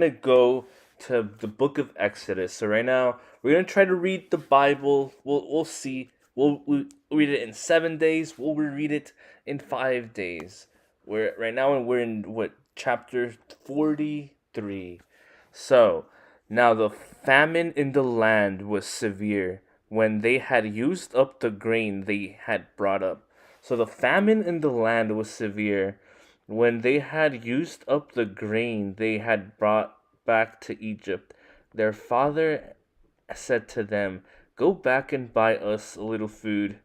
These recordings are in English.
gonna go to the book of Exodus. So right now we're gonna try to read the Bible. We'll see. We'll read it in 7 days. We'll read it in 5 days. We're right now and we're in what chapter 43. So now the famine in the land was severe when they had used up the grain they had brought up. So the famine in the land was severe when they had used up the grain they had brought back to Egypt. Their father said to them, "Go back and buy us a little food."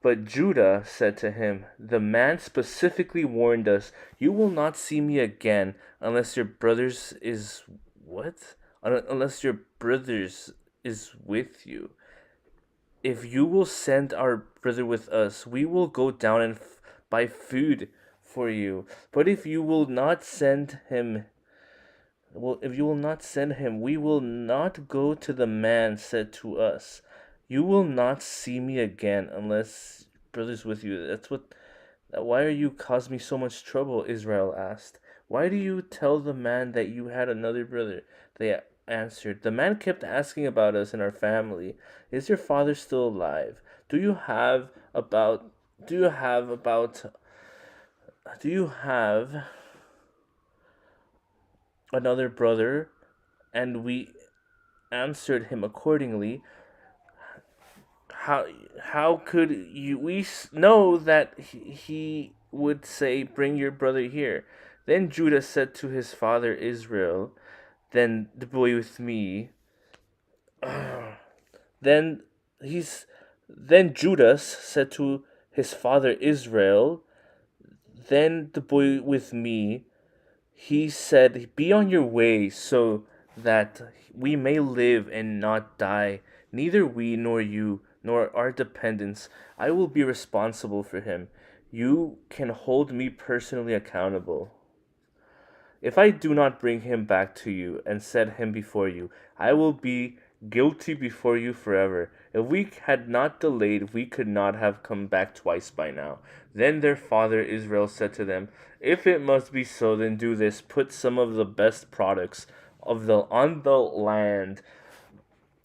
But Judah said to him, "The man specifically warned us, 'You will not see me again unless your brothers is what? Unless your brothers is with you. If you will send our brother with us, we will go down and buy food for you. But if you will not send him, if you will not send him, we will not go to the man said to us, 'You will not see me again unless brothers with you.'" Why are you cause me so much trouble? Israel asked. "Why do you tell the man that you had another brother?" They answered. "The man kept asking about us and our family. Is your father still alive? About do you have about do you have another brother?" And we answered him accordingly. How how could you we know that he would say, "Bring your brother here"? Then Judah said to his father Israel, "Then the boy with me." then he's then Judas said to his father Israel, "Then the boy with me." He said, "Be on your way so that we may live and not die. Neither we nor you nor our dependents. I will be responsible for him. You can hold me personally accountable. If I do not bring him back to you and set him before you, I will be guilty before you forever. If we had not delayed, we could not have come back twice by now." Then their father Israel said to them, "If it must be so, then do this: put some of the best products of the on the land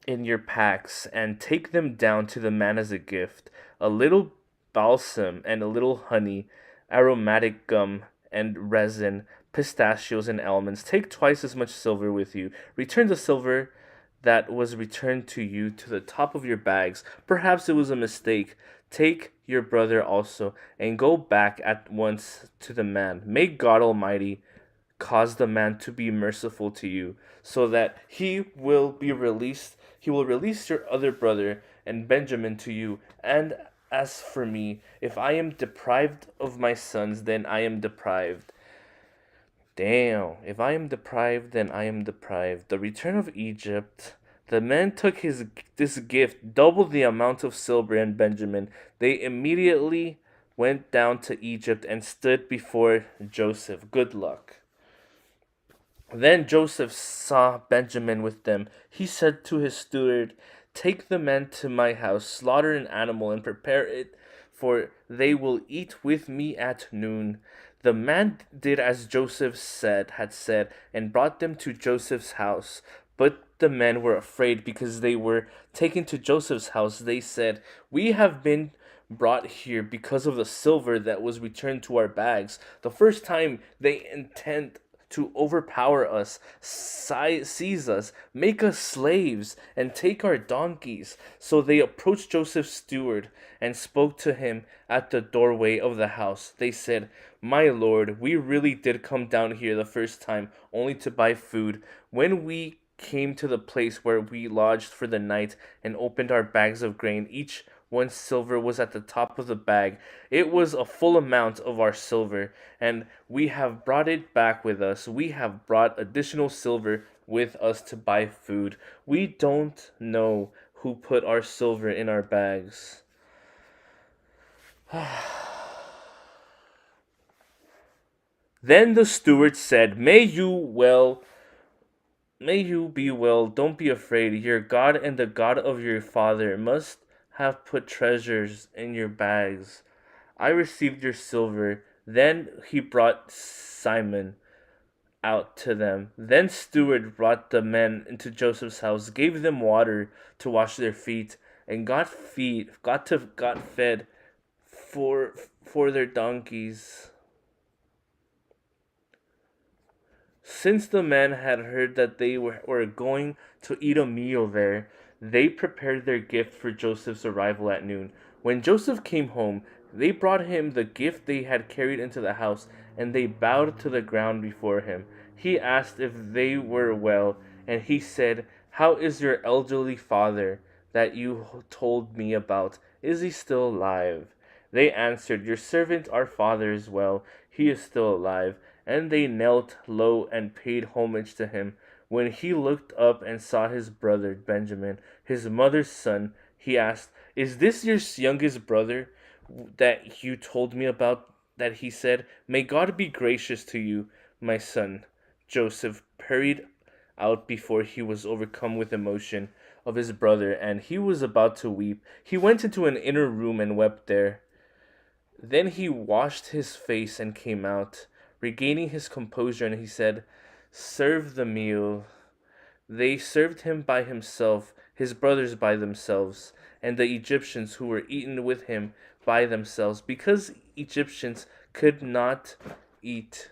in your packs and take them down to the man as a gift: a little balsam and a little honey, aromatic gum and resin, pistachios and almonds. Take twice as much silver with you. Return the silver that was returned to you to the top of your bags. Perhaps it was a mistake. Take your brother also, and go back at once to the man. May God Almighty cause the man to be merciful to you, so that he will release your other brother and Benjamin to you. And as for me, if I am deprived of my sons, then I am deprived. Damn, if I am deprived, then I am deprived. The return of Egypt. The men took this gift, double the amount of silver and Benjamin. They immediately went down to Egypt and stood before Joseph. Good luck. Then Joseph saw Benjamin with them. He said to his steward, "Take the men to my house, slaughter an animal, and prepare it, for they will eat with me at noon." The man did as Joseph had said, and brought them to Joseph's house. But the men were afraid because they were taken to Joseph's house. They said, "We have been brought here because of the silver that was returned to our bags." The first time they intend to overpower us, seize us, make us slaves, and take our donkeys. So they approached Joseph's steward and spoke to him at the doorway of the house. They said, "My lord, we really did come down here the first time only to buy food. When we came to the place where we lodged for the night and opened our bags of grain, each one silver was at the top of the bag. It was a full amount of our silver, and we have brought it back with us. We have brought additional silver with us to buy food. We don't know who put our silver in our bags." Then the steward said, May you be well, don't be afraid. Your God and the God of your father must have put treasures in your bags. I received your silver." Then he brought Simon out to them. Then steward brought the men into Joseph's house, gave them water to wash their feet, and got fed for their donkeys. Since the men had heard that they were going to eat a meal there, they prepared their gift for Joseph's arrival at noon. When Joseph came home, they brought him the gift they had carried into the house, and they bowed to the ground before him. He asked if they were well, and he said, "How is your elderly father that you told me about? Is he still alive?" They answered, "Your servant, our father, is well. He is still alive." And they knelt low and paid homage to him. When he looked up and saw his brother Benjamin, his mother's son, he asked, "Is this your youngest brother that you told me about?" That he said, "May God be gracious to you, my son." Joseph hurried out before he was overcome with emotion of his brother, and he was about to weep. He went into an inner room and wept there. Then he washed his face and came out, regaining his composure, and he said, "Serve the meal." They served him by himself, his brothers by themselves, and the Egyptians who were eaten with him by themselves, because Egyptians could not eat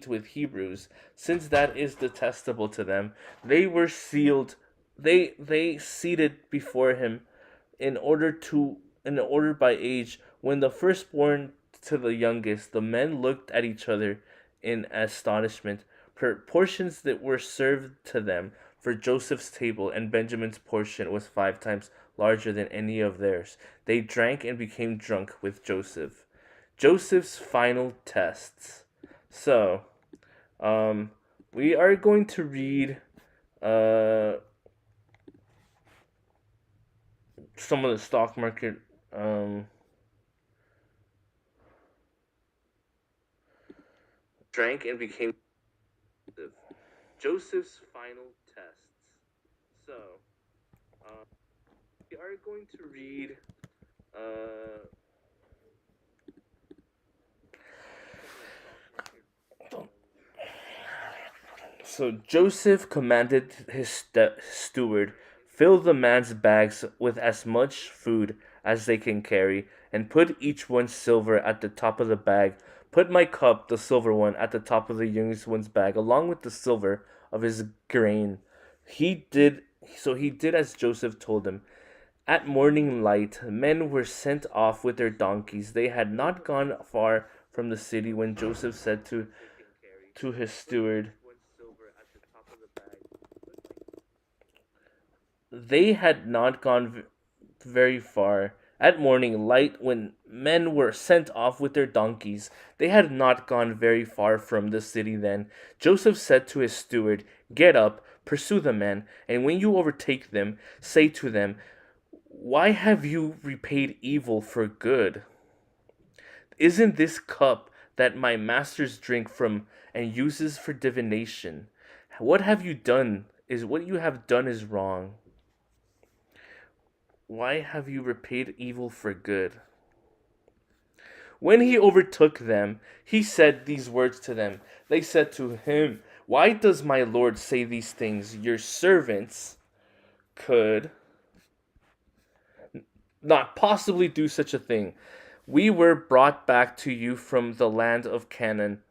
with Hebrews, since that is detestable to them. They were sealed, they seated before him in order by age. When the firstborn to the youngest, the men looked at each other in astonishment. Portions that were served to them for Joseph's table and Benjamin's portion was 5 times larger than any of theirs. They drank and became drunk with Joseph. Joseph's final tests. So, um, we are going to read uh, some of the stock market. Drank and became Joseph's final tests. So, uh, we are going to read uh, So Joseph commanded his steward, "Fill the man's bags with as much food as they can carry, and put each one's silver at the top of the bag. Put my cup, the silver one, at the top of the youngest one's bag, along with the silver of his grain." He did as Joseph told him. At morning light, men were sent off with their donkeys. They had not gone far from the city when Joseph said to his steward, they had not gone very far. At morning light, when men were sent off with their donkeys, they had not gone very far from the city then. Joseph said to his steward, "Get up, pursue the men, and when you overtake them, say to them, 'Why have you repaid evil for good? Isn't this cup that my masters drink from and uses for divination? What you have done is wrong. Why have you repaid evil for good?'" When he overtook them, he said these words to them. They said to him, "Why does my lord say these things? Your servants could not possibly do such a thing. We were brought back to you from the land of Canaan.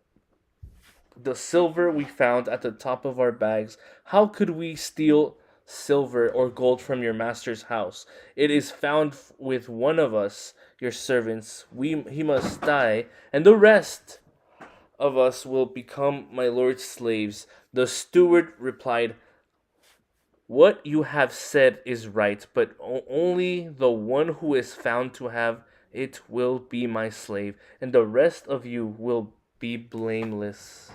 The silver we found at the top of our bags. How could we steal silver or gold from your master's house? It is found with one of us, your servants. He must die, and the rest of us will become my lord's slaves." The steward replied, "What you have said is right, but only the one who is found to have it will be my slave, and the rest of you will be blameless."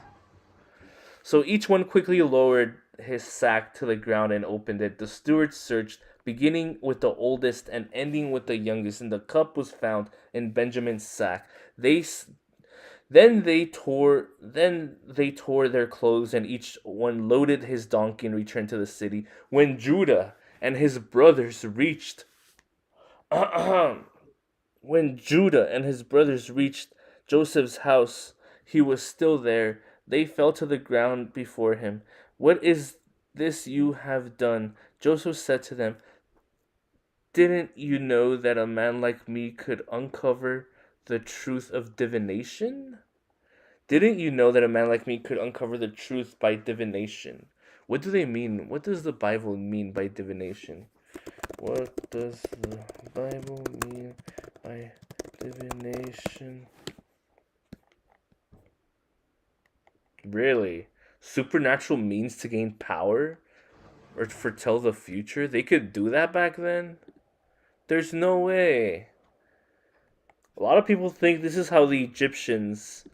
So each one quickly lowered his sack to the ground and opened it. The steward searched, beginning with the oldest and ending with the youngest, and the cup was found in Benjamin's sack. Then they tore their clothes, and each one loaded his donkey and returned to the city. When Judah and his brothers reached when Judah and his brothers reached Joseph's house, he was still there. They fell to the ground before him. What is this you have done? Joseph said to them, didn't you know that a man like me could uncover the truth of divination? Didn't you know that a man like me could uncover the truth by divination? What do they mean? What does the Bible mean by divination? What does the Bible mean by divination? Really? Supernatural means to gain power or to foretell the future? They could do that back then? There's no way. A lot of people think this is how the Egyptians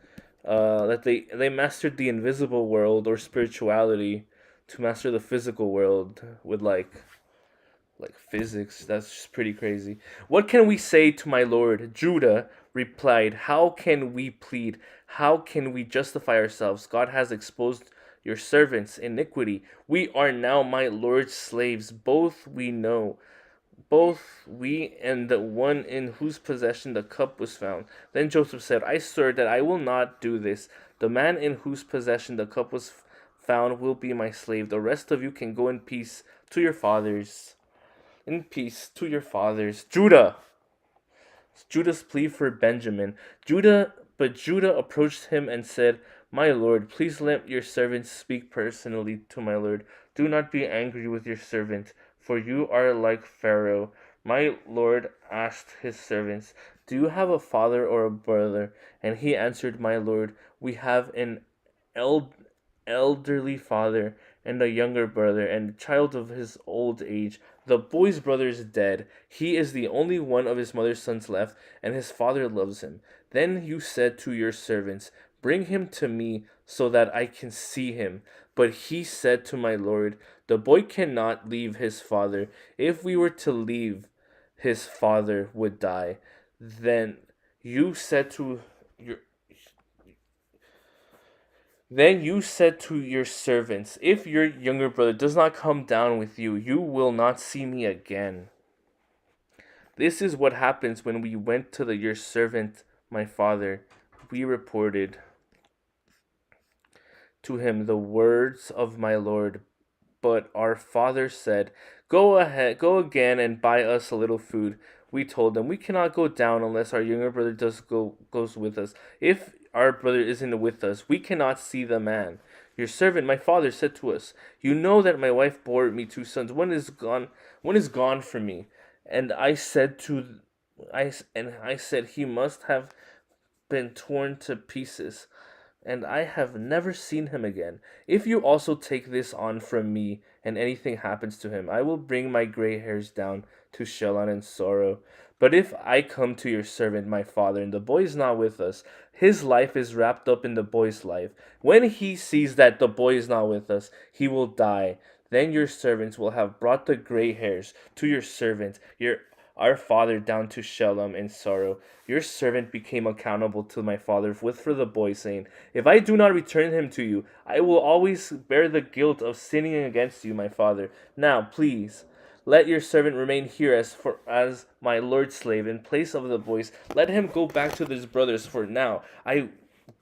that they mastered the invisible world or spirituality to master the physical world with like physics. That's just pretty crazy. What can we say to my lord? Judah replied, how can we plead? How can we justify ourselves? God has exposed your servants' iniquity. We are now my lord's slaves. Both we and the one in whose possession the cup was found. Then Joseph said, I swear that I will not do this. The man in whose possession the cup was found will be my slave. The rest of you can go in peace to your fathers. In peace to your fathers. Judah's plea for Benjamin. But Judah approached him and said, my lord, please let your servant speak personally to my lord. Do not be angry with your servant, for you are like Pharaoh. My lord asked his servants, do you have a father or a brother? And he answered, my lord, we have an eld- elderly father and a younger brother, and a child of his old age. The boy's brother is dead. He is the only one of his mother's sons left, and his father loves him. Then you said to your servants, bring him to me so that I can see him. But he said to my lord, the boy cannot leave his father. If we were to leave, his father would die. Then you said to your then you said to your servants, if your younger brother does not come down with you, you will not see me again. This is what happens when we went to your servant, my father. We reported to him the words of my lord. But our father said, go ahead, go again and buy us a little food. We told them, we cannot go down unless our younger brother goes with us. If our brother isn't with us, we cannot see the man. Your servant, my father, said to us, you know that my wife bore me two sons. One is gone from me. And I said he must have been torn to pieces, and I have never seen him again. If you also take this on from me, and anything happens to him, I will bring my gray hairs down to Shelon in sorrow. But if I come to your servant, my father, and the boy is not with us, his life is wrapped up in the boy's life. When he sees that the boy is not with us, he will die. Then your servants will have brought the gray hairs to your servant, our father, down to Shelom in sorrow. Your servant became accountable to my father for the boy, saying, if I do not return him to you, I will always bear the guilt of sinning against you, my father. Now, please, let your servant remain here as my lord's slave in place of the boys. Let him go back to his brothers, for now I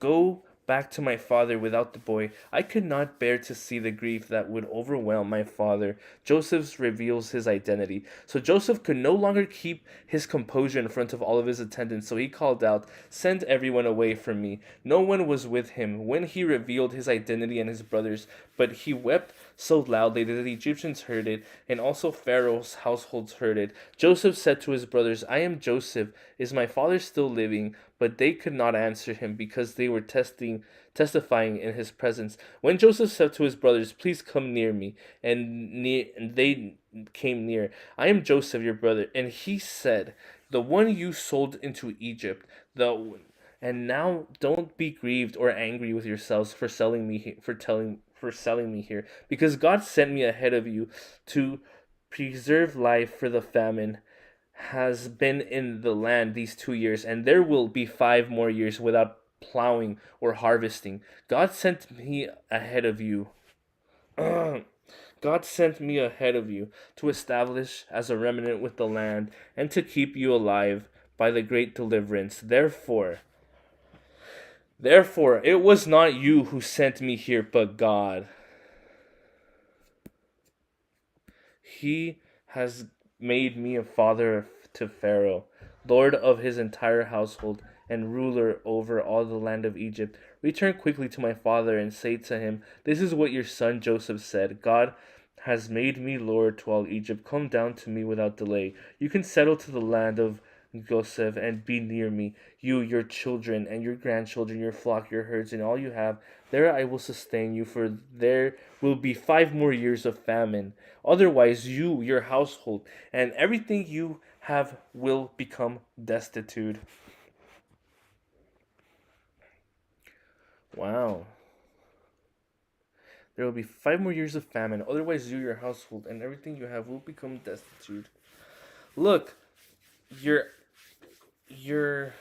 go back to my father without the boy. I could not bear to see the grief that would overwhelm my father. Joseph reveals his identity. So Joseph could no longer keep his composure in front of all of his attendants, so he called out, send everyone away from me. No one was with him when he revealed his identity and his brothers, but he wept so loudly that the Egyptians heard it, and also Pharaoh's households heard it. Joseph said to his brothers, I am Joseph. Is my father still living? But they could not answer him because they were testifying in his presence. When Joseph said to his brothers, please come near me, and they came near. I am Joseph, your brother. And he said, the one you sold into Egypt, and now don't be grieved or angry with yourselves for selling me here, because God sent me ahead of you to preserve life, for the famine has been in the land these 2 years, and there will be 5 more years without plowing or harvesting. God sent me ahead of you. God sent me ahead of you to establish as a remnant with the land and to keep you alive by the great deliverance. Therefore, Therefore, it was not you who sent me here, but God. He has made me a father to Pharaoh, lord of his entire household, and ruler over all the land of Egypt. Return quickly to my father and say to him, this is what your son Joseph said. God has made me lord to all Egypt. Come down to me without delay. You can settle to the land of Joseph and be near me, you, your children, and your grandchildren, your flock, your herds, and all you have. There I will sustain you, for there will be 5 more years of famine. Otherwise, you, your household, and everything you have will become destitute. Wow. There will be 5 more years of famine. Otherwise, you, your household, and everything you have will become destitute. Look, your your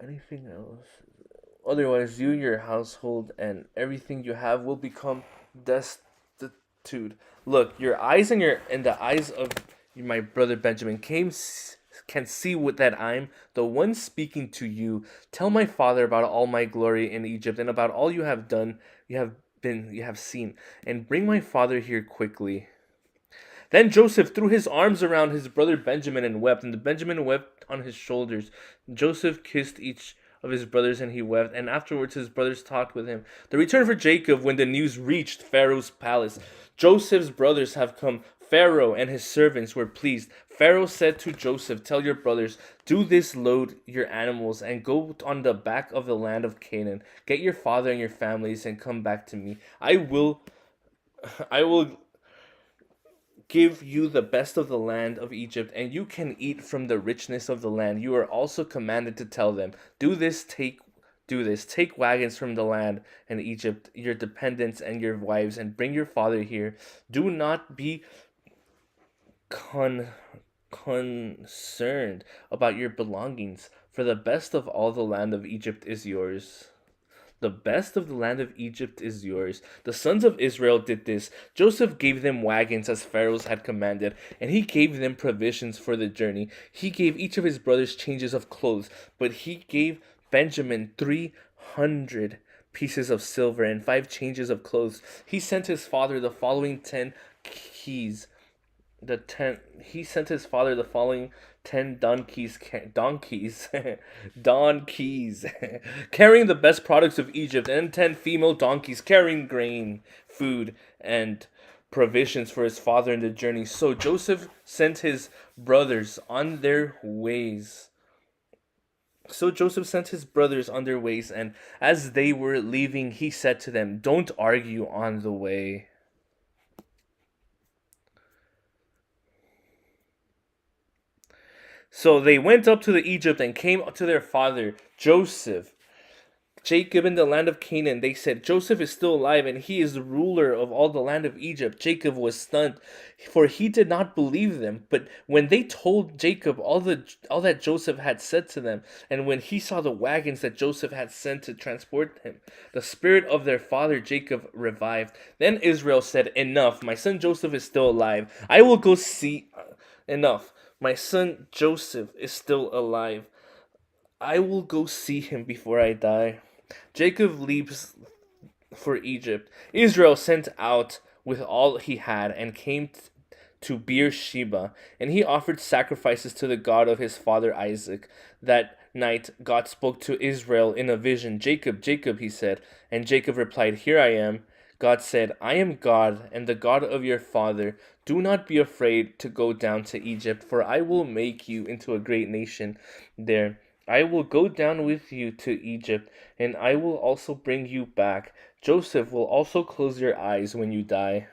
anything else. Otherwise, you, your household, and everything you have will become destitute. Look, your eyes and the eyes of my brother Benjamin can see what that I'm the one speaking to you. Tell my father about all my glory in Egypt and about all you have done, you have seen, and bring my father here quickly. Then Joseph threw his arms around his brother Benjamin and wept, and Benjamin wept on his shoulders. Joseph kissed each of his brothers and he wept, and afterwards his brothers talked with him. The return for Jacob when the news reached Pharaoh's palace. Joseph's brothers have come. Pharaoh and his servants were pleased. Pharaoh said to Joseph, tell your brothers, do this, load your animals, and go on the back of the land of Canaan. Get your father and your families and come back to me. I will give you the best of the land of Egypt, and you can eat from the richness of the land. You are also commanded to tell them, do this, take wagons from the land and Egypt, your dependents and your wives, and bring your father here. Do not be con- concerned about your belongings, for the best of all the land of Egypt is yours. The best of the land of Egypt is yours. The sons of Israel did this. Joseph gave them wagons as Pharaoh had commanded, and he gave them provisions for the journey. He gave each of his brothers changes of clothes, but he gave Benjamin 300 pieces of silver and 5 changes of clothes. He sent his father the following 10 keys he sent his father the following 10 donkeys donkeys carrying the best products of Egypt, and 10 female donkeys carrying grain, food, and provisions for his father in the journey. So Joseph sent his brothers on their ways. And as they were leaving, he said to them, don't argue on the way. So they went up to Egypt and came to their father Jacob in the land of Canaan. They said, Joseph is still alive, and he is the ruler of all the land of Egypt. Jacob was stunned, for he did not believe them. But when they told Jacob all that Joseph had said to them, and when he saw the wagons that Joseph had sent to transport him, the spirit of their father Jacob revived. Then Israel said, enough, my son Joseph is still alive. I will go see... Enough. My son Joseph is still alive. I will go see him before I die. Jacob leaves for Egypt. Israel sent out with all he had and came to Beersheba, and he offered sacrifices to the God of his father Isaac. That night God spoke to Israel in a vision. Jacob, Jacob, he said. And Jacob replied, here I am. God said, I am God and the God of your father. Do not be afraid to go down to Egypt, for I will make you into a great nation there. I will go down with you to Egypt, and I will also bring you back. Joseph will also close your eyes when you die.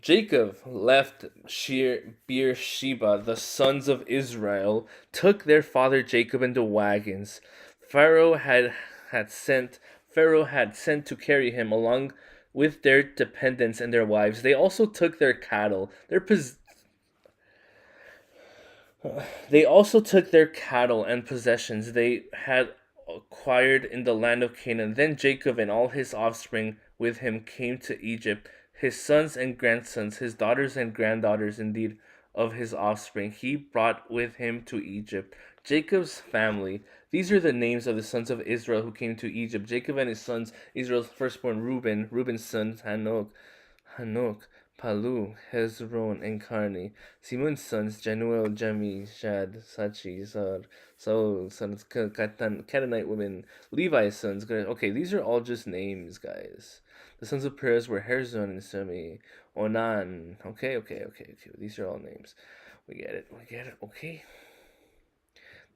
Jacob left Beersheba. The sons of Israel took their father Jacob into wagons. Pharaoh had sent Pharaoh had sent to carry him along with their dependents and their wives. They also took their cattle, and possessions they had acquired in the land of Canaan. Then Jacob and all his offspring with him came to Egypt, his sons and grandsons, his daughters and granddaughters, indeed, of his offspring. He brought with him to Egypt. Jacob's family. These are the names of the sons of Israel who came to Egypt. Jacob and his sons, Israel's firstborn Reuben, Reuben's son Hanok, Palu, Hezron, and Carni. Simon's sons, Januel, Jemi, Shad, Sachi, Zar, Saul, sons, Canaanite women. Levi's sons. Okay, these are all just names, guys. The sons of Perez were Herzon and Semi, Onan. Okay. These are all names. We get it. Okay.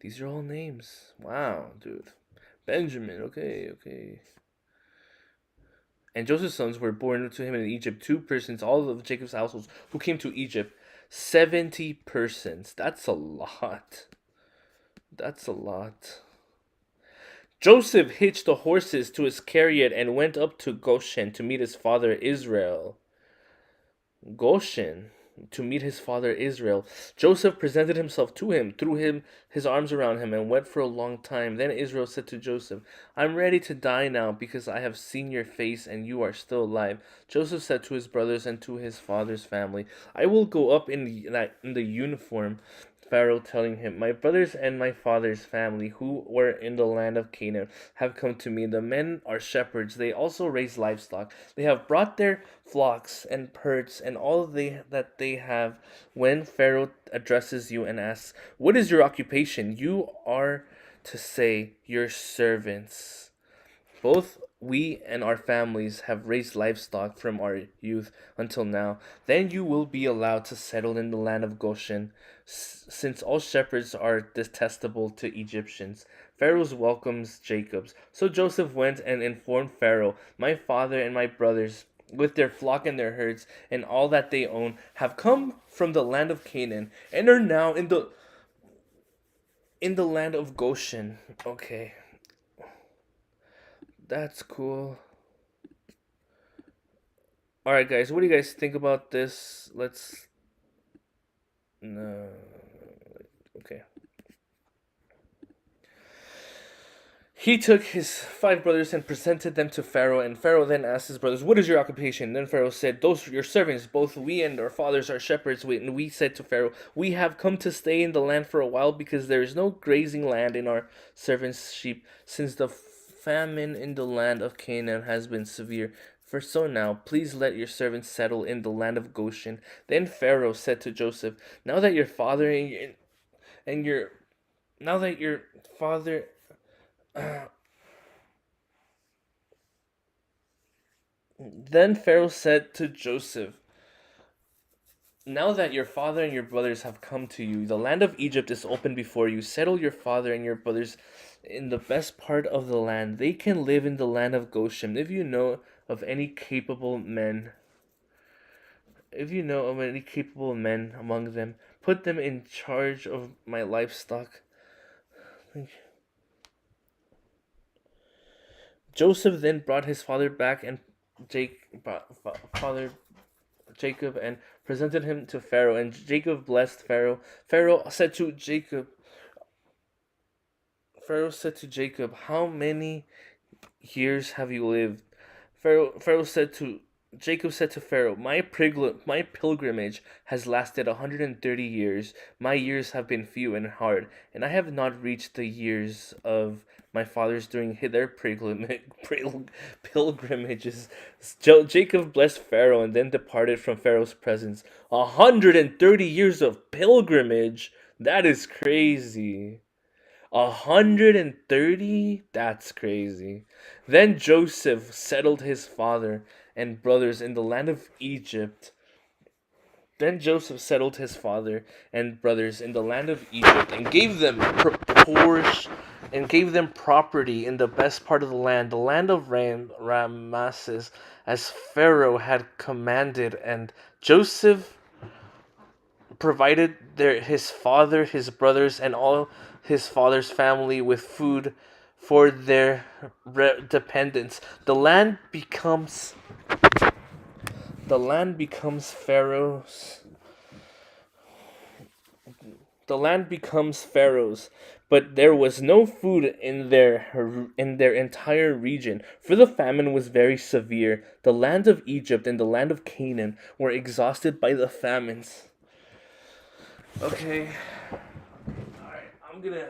These are all names. Wow, dude. Benjamin. Okay. And Joseph's sons were born to him in Egypt, 2 persons, all of Jacob's households who came to Egypt. 70 persons. That's a lot. Joseph hitched the horses to his chariot and went up to Goshen to meet his father Israel. Joseph presented himself to him, threw his arms around him, and wept for a long time. Then Israel said to Joseph, I'm ready to die now because I have seen your face and you are still alive. Joseph said to his brothers and to his father's family, I will go up in the uniform. Pharaoh telling him, my brothers and my father's family who were in the land of Canaan have come to me. The men are shepherds. They also raise livestock. They have brought their flocks and herds and all that they have. When Pharaoh addresses you and asks, what is your occupation? You are to say, your servants. Both we and our families have raised livestock from our youth until now. Then you will be allowed to settle in the land of Goshen, since all shepherds are detestable to Egyptians. Pharaoh welcomes Jacob. So Joseph went and informed Pharaoh, my father and my brothers, with their flock and their herds and all that they own, have come from the land of Canaan and are now in the land of Goshen. Okay. That's cool. Alright, guys, what do you guys think about this? No. Okay. He took his 5 brothers and presented them to Pharaoh, and Pharaoh then asked his brothers, what is your occupation? Then Pharaoh said, those are your servants, both we and our fathers are shepherds. And we said to Pharaoh, we have come to stay in the land for a while because there is no grazing land in our servants' sheep, since the famine in the land of Canaan has been severe. For so now, please let your servants settle in the land of Goshen. Then Pharaoh said to Joseph, now that your father and your now that your father then Pharaoh said to Joseph, now that your father and your brothers have come to you, the land of Egypt is open before you. Settle your father and your brothers in the best part of the land. They can live in the land of Goshen. If you know of any capable men among them, put them in charge of my livestock. Joseph then brought his father back and father Jacob and presented him to Pharaoh, and Jacob blessed Pharaoh. Pharaoh said to Jacob, how many years have you lived? Jacob said to Pharaoh, my pilgrimage has lasted 130 years. My years have been few and hard, and I have not reached the years of my fathers during their pilgrimages. Jacob blessed Pharaoh and then departed from Pharaoh's presence. 130 years of pilgrimage? That is crazy. 130? That's crazy. Then Joseph settled his father and brothers in the land of Egypt. Then Joseph settled his father and brothers in the land of Egypt and gave them property in the best part of the land of Ramesses, as Pharaoh had commanded. And Joseph provided his father, his brothers, and all his father's family with food for their dependents. The land becomes Pharaoh's. The land becomes Pharaoh's, but there was no food in their entire region, for the famine was very severe. The land of Egypt and the land of Canaan were exhausted by the famines. Okay, all right, I'm gonna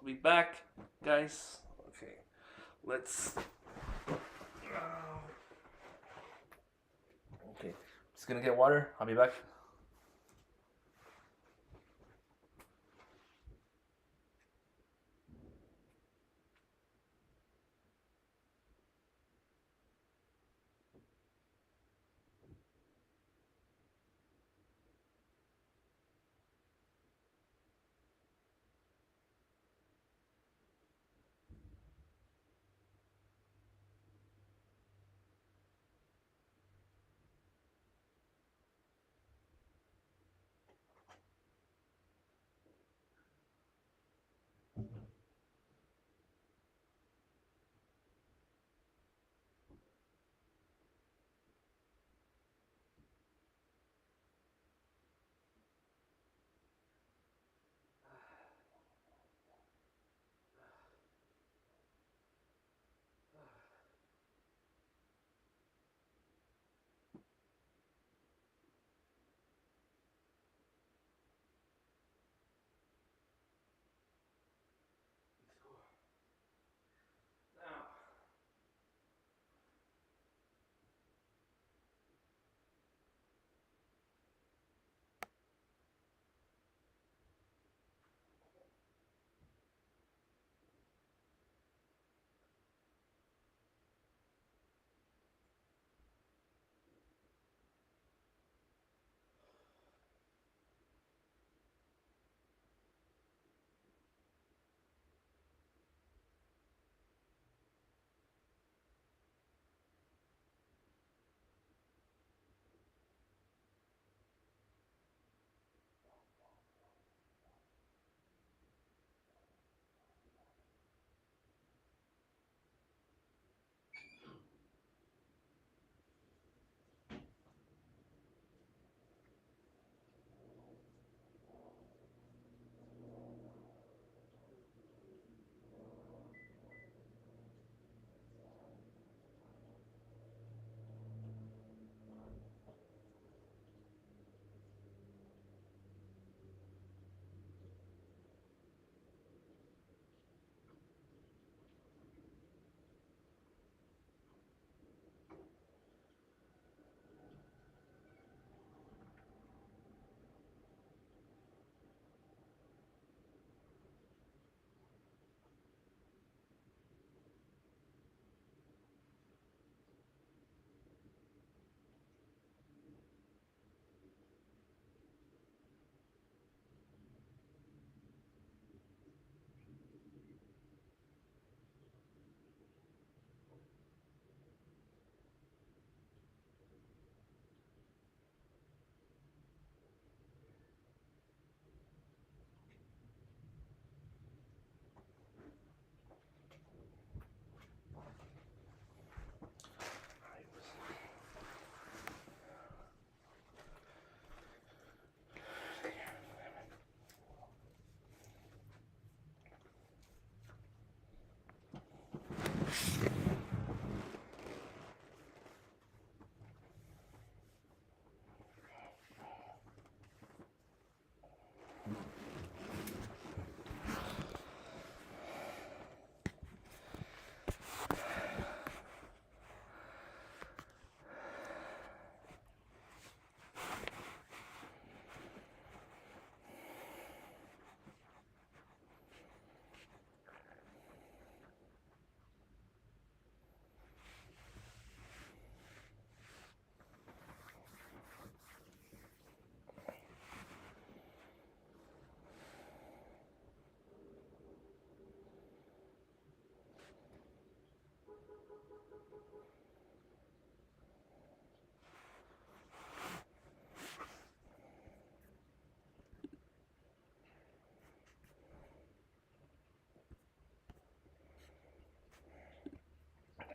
be back, guys. Okay, let's. Okay, just gonna get water. I'll be back.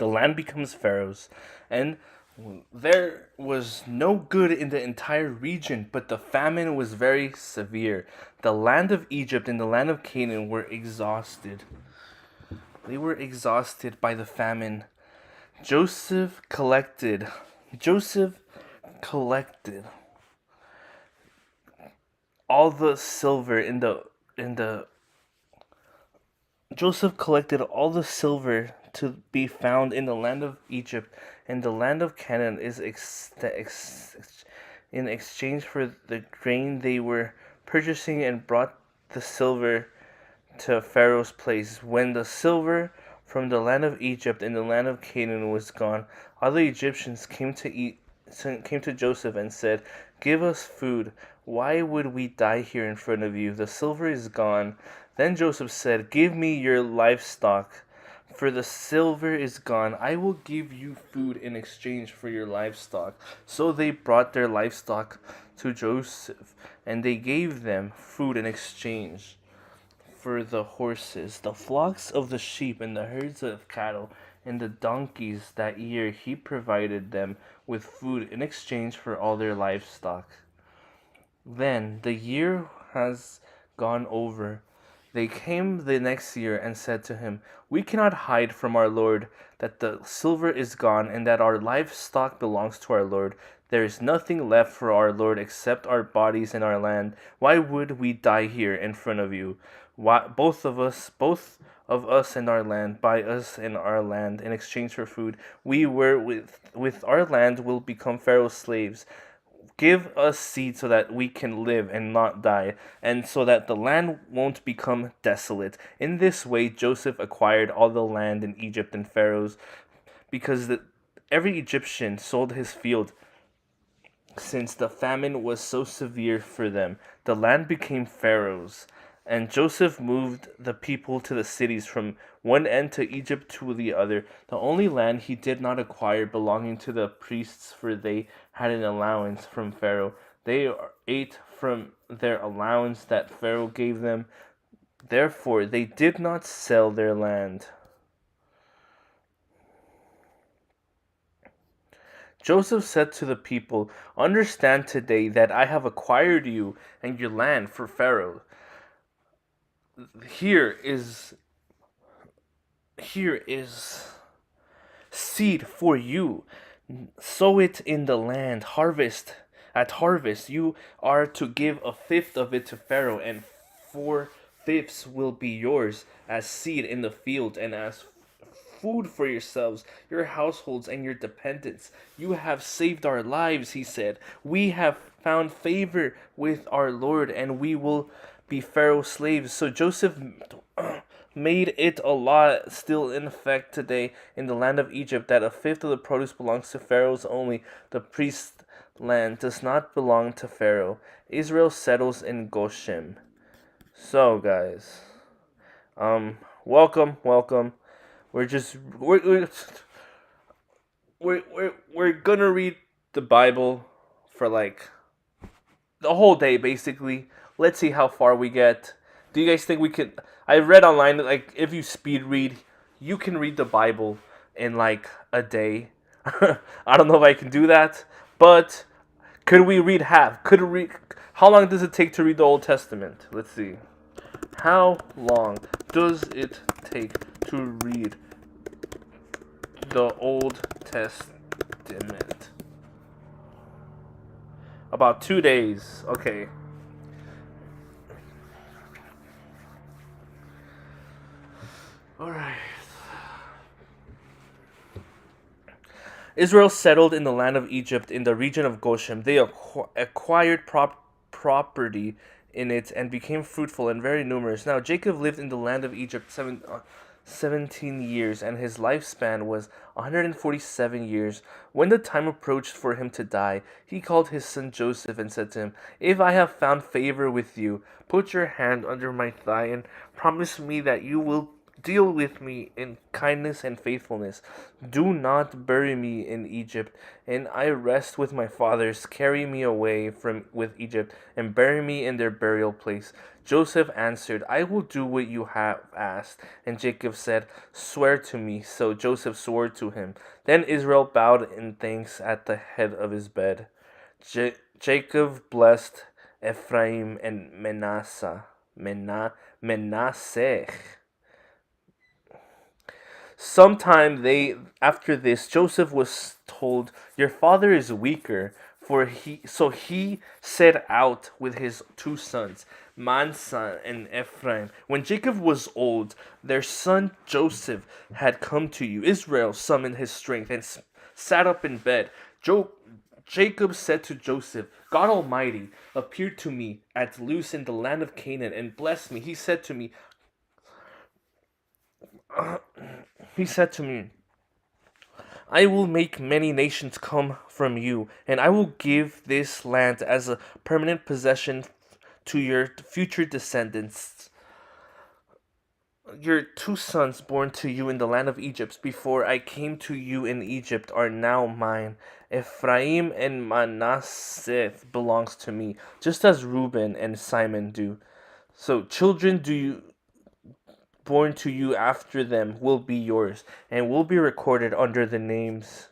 The land becomes Pharaoh's, and there was no good in the entire region, but the famine was very severe. The land of Egypt and the land of Canaan were exhausted. They were exhausted by the famine. Joseph collected. Joseph collected all the silver in the Joseph collected all the silver to be found in the land of Egypt and the land of Canaan in exchange for the grain they were purchasing, and brought the silver to Pharaoh's place. When the silver from the land of Egypt and the land of Canaan was gone, all the Egyptians came to Joseph and said, "Give us food. Why would we die here in front of you? The silver is gone." Then Joseph said, "Give me your livestock, for the silver is gone. I will give you food in exchange for your livestock." So they brought their livestock to Joseph, and they gave them food in exchange for the horses, the flocks of the sheep, and the herds of cattle, and the donkeys. That year he provided them with food in exchange for all their livestock. Then the year has gone over. They came the next year and said to him, "We cannot hide from our Lord that the silver is gone and that our livestock belongs to our Lord. There is nothing left for our Lord except our bodies and our land. Why would we die here in front of you? Why, both of us and our land, buy us and our land in exchange for food. We were with our land will become Pharaoh's slaves. Give us seed so that we can live and not die, and so that the land won't become desolate." In this way, Joseph acquired all the land in Egypt and Pharaoh's, because every Egyptian sold his field, since the famine was so severe for them. The land became Pharaoh's, and Joseph moved the people to the cities from one end to Egypt to the other. The only land he did not acquire belonging to the priests, for they had an allowance from Pharaoh. They ate from their allowance that Pharaoh gave them. Therefore, they did not sell their land. Joseph said to the people, "Understand today that I have acquired you and your land for Pharaoh. Here is seed for you. Sow it in the land. At harvest, you are to give a fifth of it to Pharaoh, and 4/5 will be yours as seed in the field and as food for yourselves, your households, and your dependents. You have saved our lives," he said. "We have found favor with our Lord, and we will be Pharaoh's slaves." So Joseph made it a law still in effect today in the land of Egypt that a fifth of the produce belongs to Pharaoh's only. The priest's land does not belong to Pharaoh. Israel settles in Goshen. So guys, welcome. We're just we're gonna read the Bible for like the whole day basically. Let's see how far we get. Do you guys think we could? I read online that like if you speed read, you can read the Bible in like a day. I don't know if I can do that, but could we read half? How long does it take to read the Old Testament? Let's see. How long does it take to read the Old Testament? About 2 days. Okay. Alright. Israel settled in the land of Egypt in the region of Goshen. They acquired property in it and became fruitful and very numerous. Now Jacob lived in the land of Egypt 17 years, and his lifespan was 147 years. When the time approached for him to die, he called his son Joseph and said to him, "If I have found favor with you, put your hand under my thigh and promise me that you will Deal with me in kindness and faithfulness. Do not bury me in Egypt, and I rest with my fathers. Carry me away from with Egypt, and bury me in their burial place. Joseph answered, I will do what you have asked. And Jacob said, Swear to me. So Joseph swore to him. Then Israel bowed in thanks at the head of his bed. Jacob blessed Ephraim and Manasseh. Sometime they after this, Joseph was told, Your father is weaker, for he set out with his two sons, Mansa and Ephraim. When Jacob was old, their son Joseph had come to you. Israel summoned his strength and sat up in bed. Jacob said to Joseph, God Almighty appeared to me at Luz in the land of Canaan and blessed me. He said to me, I will make many nations come from you, and I will give this land as a permanent possession to your future descendants. Your two sons born to you in the land of Egypt before I came to you in Egypt are now mine. Ephraim and Manasseh belongs to me, just as Reuben and Simon do. So children do you born to you after them will be yours and will be recorded under the names.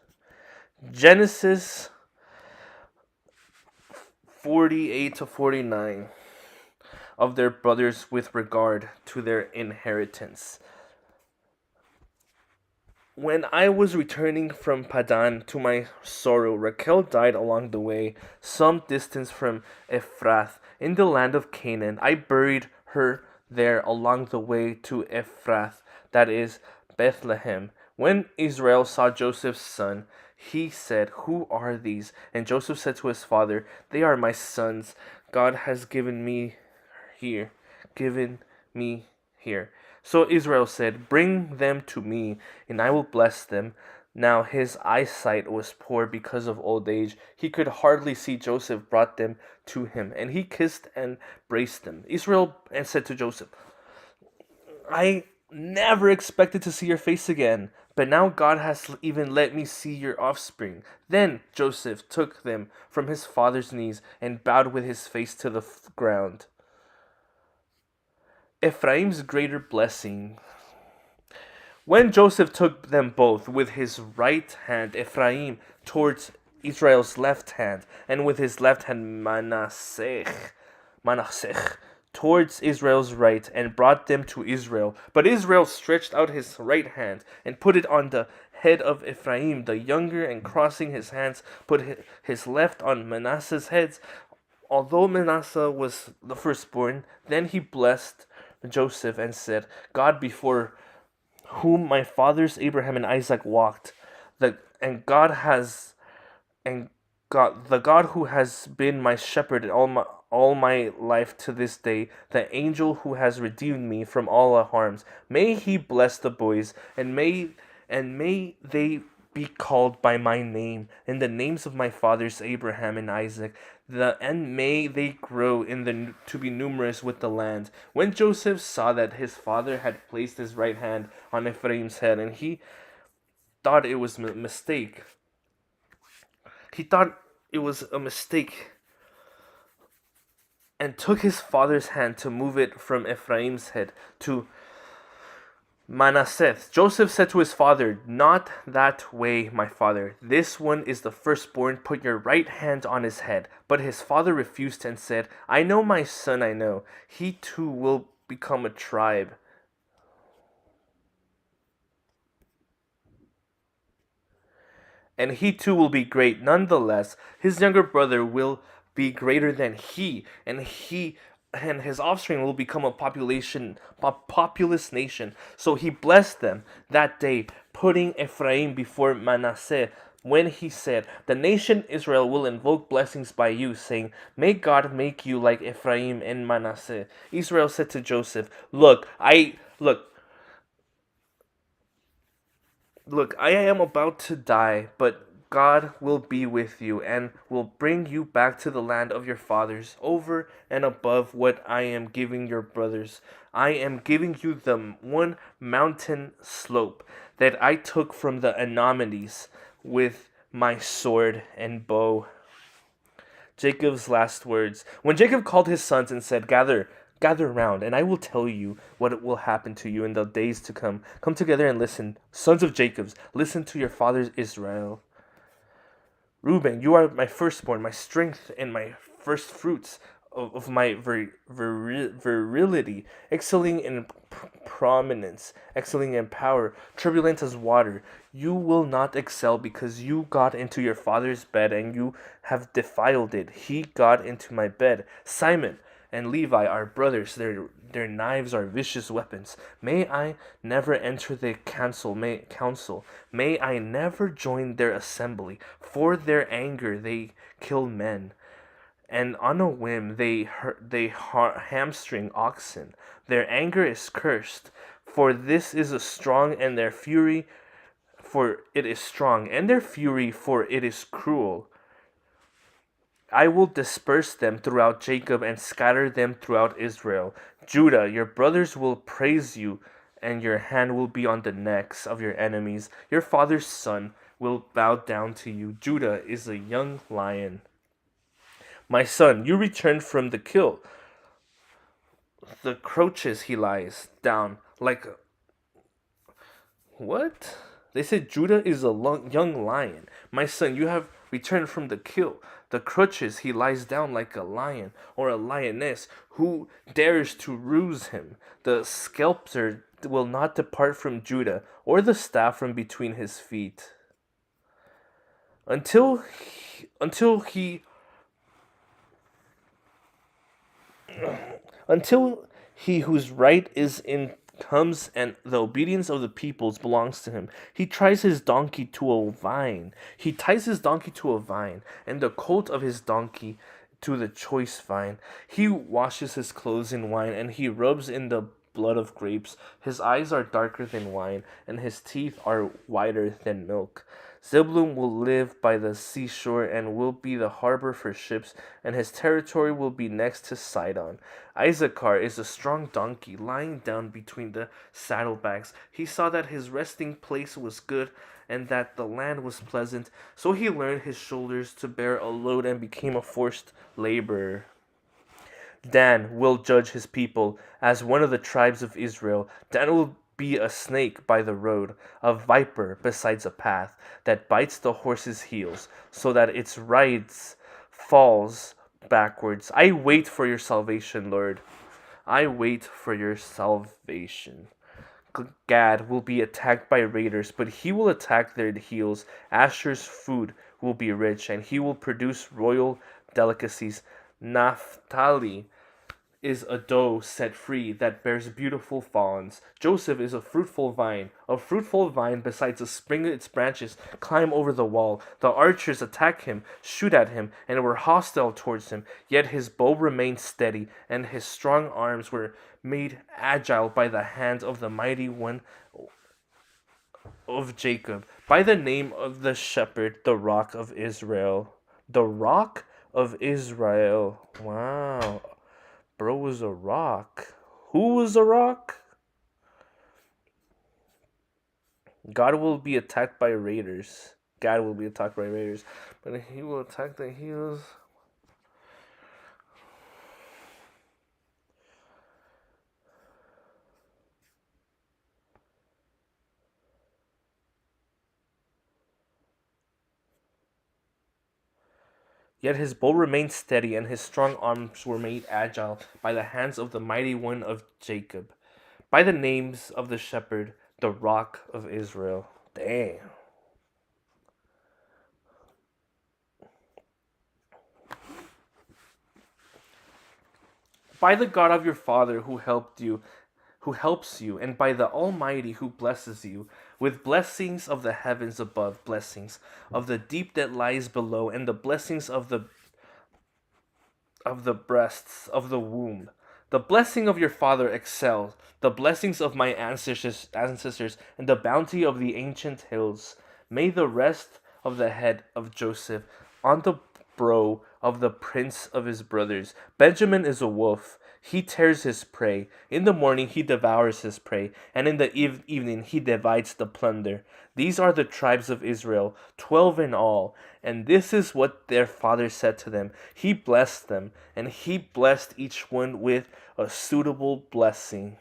Genesis 48 to 49 of their brothers with regard to their inheritance. When I was returning from Padan to my sorrow, Rachel died along the way, some distance from Ephrath, in the land of Canaan. I buried her there along the way to Ephrath, that is, Bethlehem. When Israel saw Joseph's son, he said, Who are these? And Joseph said to his father, They are my sons. God has here, given me here. So Israel said, Bring them to me, and I will bless them. Now his eyesight was poor because of old age. He could hardly see. Joseph brought them to him, and he kissed and braced them. Israel and said to Joseph, I never expected to see your face again, but now God has even let me see your offspring. Then Joseph took them from his father's knees and bowed with his face to the ground. Ephraim's greater blessing. When Joseph took them both with his right hand, Ephraim towards Israel's left hand, and with his left hand Manasseh towards Israel's right, and brought them to Israel. But Israel stretched out his right hand and put it on the head of Ephraim the younger, and crossing his hands, put his left on Manasseh's head. Although Manasseh was the firstborn, then he blessed Joseph and said, God before whom my fathers Abraham and Isaac walked, and God has and God the God who has been my shepherd all my life to this day, the angel who has redeemed me from all our harms. May he bless the boys, and may they be called by my name, in the names of my fathers Abraham and Isaac, and may they grow to be numerous with the land. When Joseph saw that his father had placed his right hand on Ephraim's head, and he thought it was a mistake. He thought it was a mistake, and took his father's hand to move it from Ephraim's head to Manasseh. Joseph said to his father, Not that way, my father. This one is the firstborn. Put your right hand on his head. But his father refused and said, I know, my son, I know. He too will become a tribe. And he too will be great. Nonetheless, his younger brother will be greater than he, and his offspring will become a populous nation. So he blessed them that day, putting Ephraim before Manasseh, when he said, The nation Israel will invoke blessings by you, saying, May God make you like Ephraim and Manasseh. Israel said to Joseph, Look, I am about to die, but God will be with you and will bring you back to the land of your fathers, over and above what I am giving your brothers. I am giving you the one mountain slope that I took from the Anomalies with my sword and bow. Jacob's last words. When Jacob called his sons and said, gather round, and I will tell you what will happen to you in the days to come. Come together and listen. Sons of Jacob, listen to your fathers Israel. Reuben, you are my firstborn, my strength, and my first fruits of my virility, excelling in prominence, excelling in power, turbulent as water. You will not excel because you got into your father's bed and you have defiled it. He got into my bed. Simon and Levi are brothers. Their knives are vicious weapons. May I never enter the council. May I never join their assembly. For their anger they kill men, and on a whim they hamstring oxen. Their anger is cursed, for this is a strong, and their fury, for it is strong, and their fury, for it is cruel. I will disperse them throughout Jacob and scatter them throughout Israel. Judah, your brothers will praise you, and your hand will be on the necks of your enemies. Your father's son will bow down to you. Judah is a young lion. My son, you returned from the kill. The crouches he lies down like a... What? They said Judah is a young lion. My son, you have returned from the kill. The crutches he lies down like a lion or a lioness. Who dares to ruse him? The scepter will not depart from Judah, or the staff from between his feet, until he whose right is in comes and the obedience of the peoples belongs to him. He ties his donkey to a vine. He ties his donkey to a vine, and the colt of his donkey to the choice vine. He washes his clothes in wine, and he rubs in the blood of grapes. His eyes are darker than wine, and his teeth are whiter than milk. Zebulun will live by the seashore and will be the harbor for ships, and his territory will be next to Sidon. Issachar is a strong donkey, lying down between the saddlebags. He saw that his resting place was good, and that the land was pleasant, so he learned his shoulders to bear a load and became a forced laborer. Dan will judge his people as one of the tribes of Israel. Dan will be a snake by the road, a viper besides a path, that bites the horse's heels, so that its rides falls backwards. I wait for your salvation, Lord. I wait for your salvation. Gad will be attacked by raiders, but he will attack their heels. Asher's food will be rich, and he will produce royal delicacies. Naphtali is a doe set free that bears beautiful fawns. Joseph is a fruitful vine. A fruitful vine, besides a spring its branches, climb over the wall. The archers attack him, shoot at him, and were hostile towards him. Yet his bow remained steady, and his strong arms were made agile by the hands of the mighty one of Jacob, by the name of the shepherd, the rock of Israel. The rock of Israel. Wow. Bro was a rock. Who was a rock? God will be attacked by raiders. God will be attacked by raiders. But he will attack the heels. Yet his bow remained steady, and his strong arms were made agile by the hands of the mighty one of Jacob, by the names of the shepherd, the rock of Israel. Damn. By the God of your father who helps you, and by the Almighty who blesses you, with blessings of the heavens above, blessings of the deep that lies below, and the blessings of the breasts of the womb. The blessing of your father excels the blessings of my ancestors, and the bounty of the ancient hills. May the rest of the head of Joseph on the brow of the prince of his brothers. Benjamin is a wolf. He tears his prey. In the morning he devours his prey, and in the evening he divides the plunder. These are the tribes of Israel, 12 in all. And this is what their father said to them. He blessed them, and he blessed each one with a suitable blessing.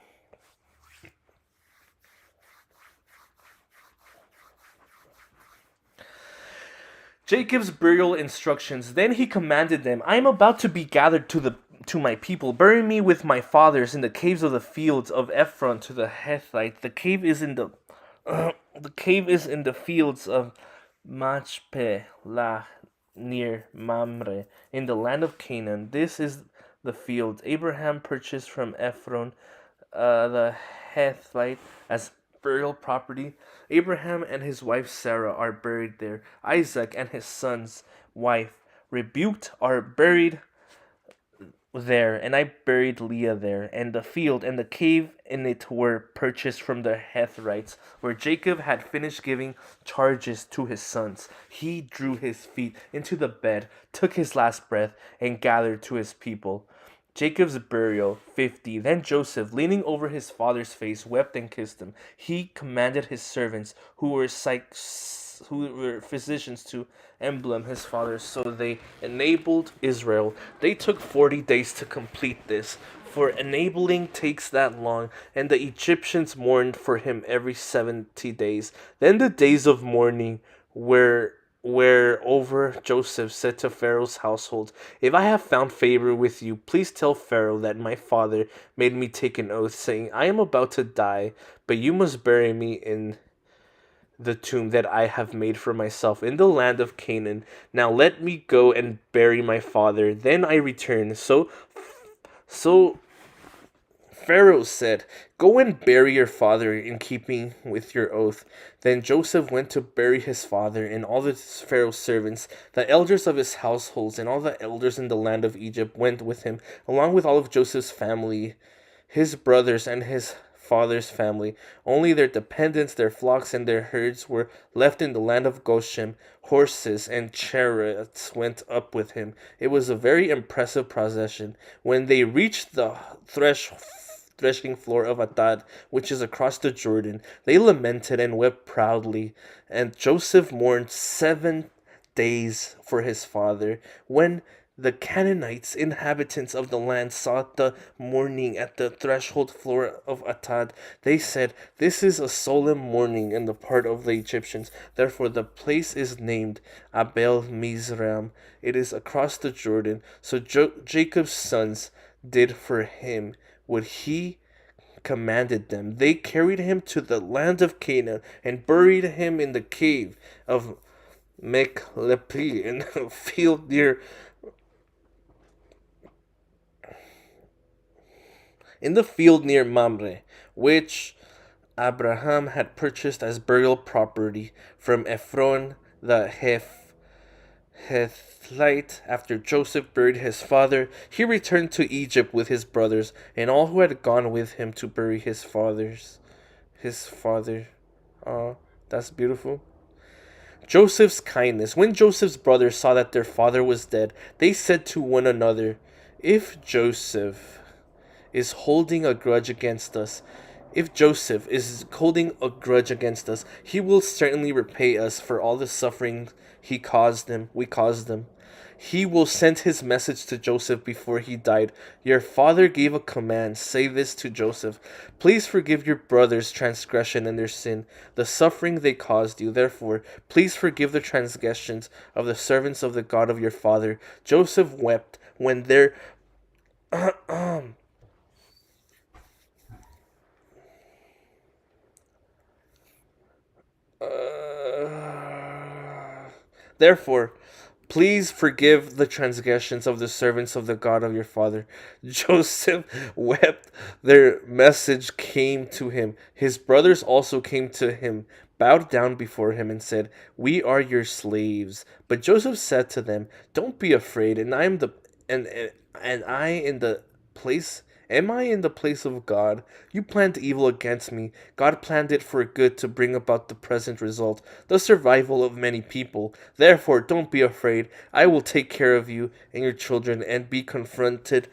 Jacob's burial instructions. Then he commanded them, I am about to be gathered to my people. Bury me with my fathers in the caves of the fields of Ephron to the Hethite. The cave is in the fields of Machpelah near Mamre in the land of Canaan. This is the field Abraham purchased from Ephron the Hethite as burial property. Abraham and his wife Sarah are buried there. Isaac and his son's wife rebuked are buried there, and I buried Leah there, and the field and the cave in it were purchased from the Hethites, where Jacob had finished giving charges to his sons. He drew his feet into the bed, took his last breath, and gathered to his people. Jacob's burial, 50. Then Joseph, leaning over his father's face, wept and kissed him. He commanded his servants, who were physicians, to emblem his father, so they enabled Israel. They took 40 days to complete this, for enabling takes that long, and the Egyptians mourned for him every 70 days. Then the days of mourning were over. Joseph said to Pharaoh's household, If I have found favor with you, please tell Pharaoh that my father made me take an oath, saying, I am about to die, but you must bury me in the tomb that I have made for myself in the land of Canaan. Now let me go and bury my father, then I return. So Pharaoh said, Go and bury your father in keeping with your oath. Then Joseph went to bury his father, and all the Pharaoh's servants, the elders of his households, and all the elders in the land of Egypt went with him, along with all of Joseph's family, his brothers, and his father's family. Only their dependents, their flocks, and their herds were left in the land of Goshen. Horses and chariots went up with him. It was a very impressive procession. When they reached the threshing floor of Atad, which is across the Jordan, they lamented and wept proudly. And Joseph mourned 7 days for his father. When the Canaanites, inhabitants of the land, saw the mourning at the threshold floor of Atad, they said, This is a solemn mourning in the part of the Egyptians. Therefore the place is named Abel Mizraim. It is across the Jordan. So Jacob's sons did for him what he commanded them. They carried him to the land of Canaan and buried him in the cave of Mechlepi in the field near Mamre, which Abraham had purchased as burial property from Ephron the Hethite. After Joseph buried his father, he returned to Egypt with his brothers and all who had gone with him to bury his father. Oh, that's beautiful. Joseph's kindness. When Joseph's brothers saw that their father was dead, they said to one another, If Joseph is holding a grudge against us, he will certainly repay us for all the suffering we caused them. He will send his message to Joseph before he died. Your father gave a command. Say this to Joseph. Please forgive your brothers' transgression and their sin, the suffering they caused you. Therefore, please forgive the transgressions of the servants of the God of your father. Joseph wept when their Therefore, please forgive the transgressions of the servants of the God of your father. Joseph wept. Their message came to him. His brothers also came to him, bowed down before him, and said, We are your slaves. But Joseph said to them, Don't be afraid, and I in the place Am I in the place of God? You planned evil against me. God planned it for good to bring about the present result, the survival of many people. Therefore, don't be afraid. I will take care of you and your children and be confronted.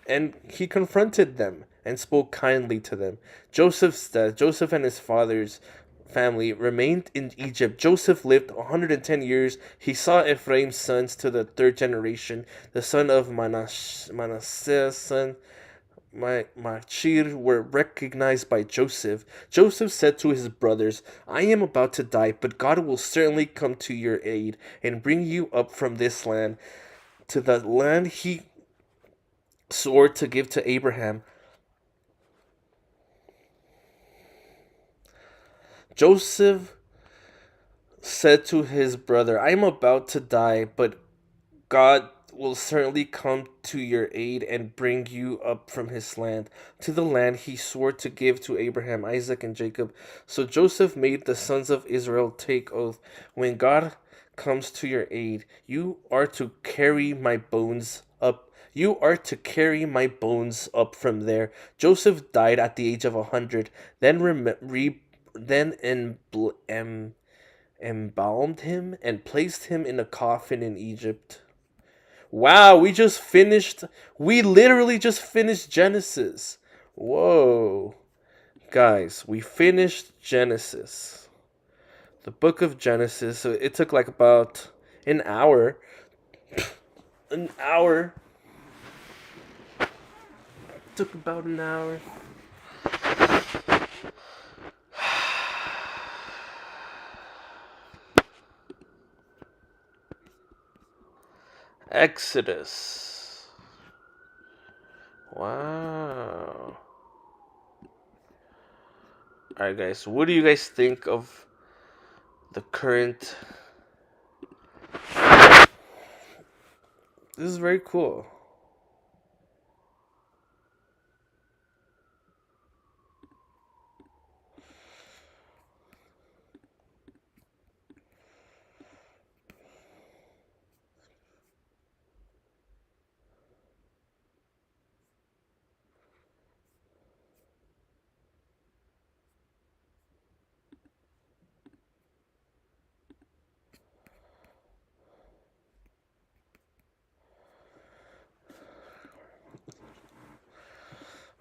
And he confronted them and spoke kindly to them. Joseph and his father's family remained in Egypt. Joseph lived 110 years. He saw Ephraim's sons to the third generation. The son of Manasseh's son Machir were recognized by Joseph. Joseph said to his brothers, I am about to die, but God will certainly come to your aid and bring you up from this land to the land he swore to give to Abraham. Joseph said to his brother, I am about to die, but God will certainly come to your aid and bring you up from his land to the land he swore to give to Abraham, Isaac, and Jacob. So Joseph made the sons of Israel take oath. When God comes to your aid, you are to carry my bones up. You are to carry my bones up from there. Joseph died at the age of 100. Then embalmed him and placed him in a coffin in Egypt. Wow, we literally just finished Genesis. Whoa. Guys, we finished Genesis. The book of Genesis. So it took like about an hour. An hour. It took about an hour. Exodus. Wow. Alright, guys, what do you guys think of the current? This is very cool.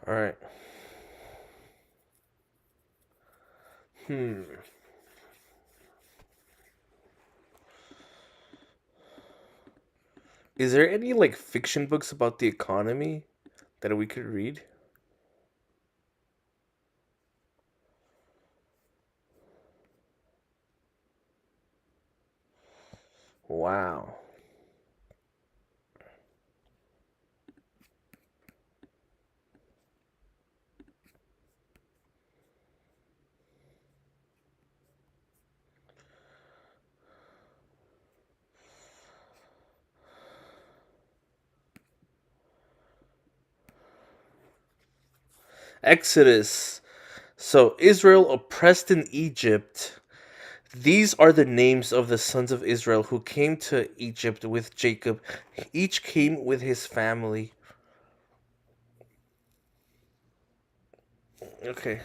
Alright. Hmm. Is there any like fiction books about the economy that we could read? Wow. Exodus. So Israel oppressed in Egypt. These are the names of the sons of Israel who came to Egypt with Jacob. Each came with his family. Okay.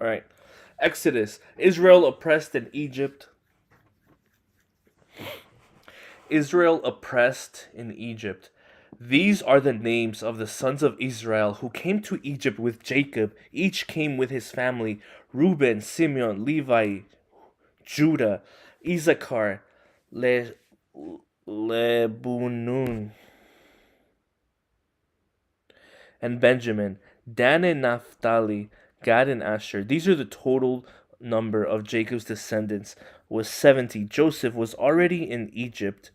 All right. Exodus. Israel oppressed in Egypt. Israel oppressed in Egypt. These are the names of the sons of Israel who came to Egypt with Jacob. Each came with his family: Reuben, Simeon, Levi, Judah, Issachar, Le- Lebunun, and Benjamin, Dan and Naphtali, Gad and Asher. These are the total number of Jacob's descendants was 70. Joseph was already in Egypt.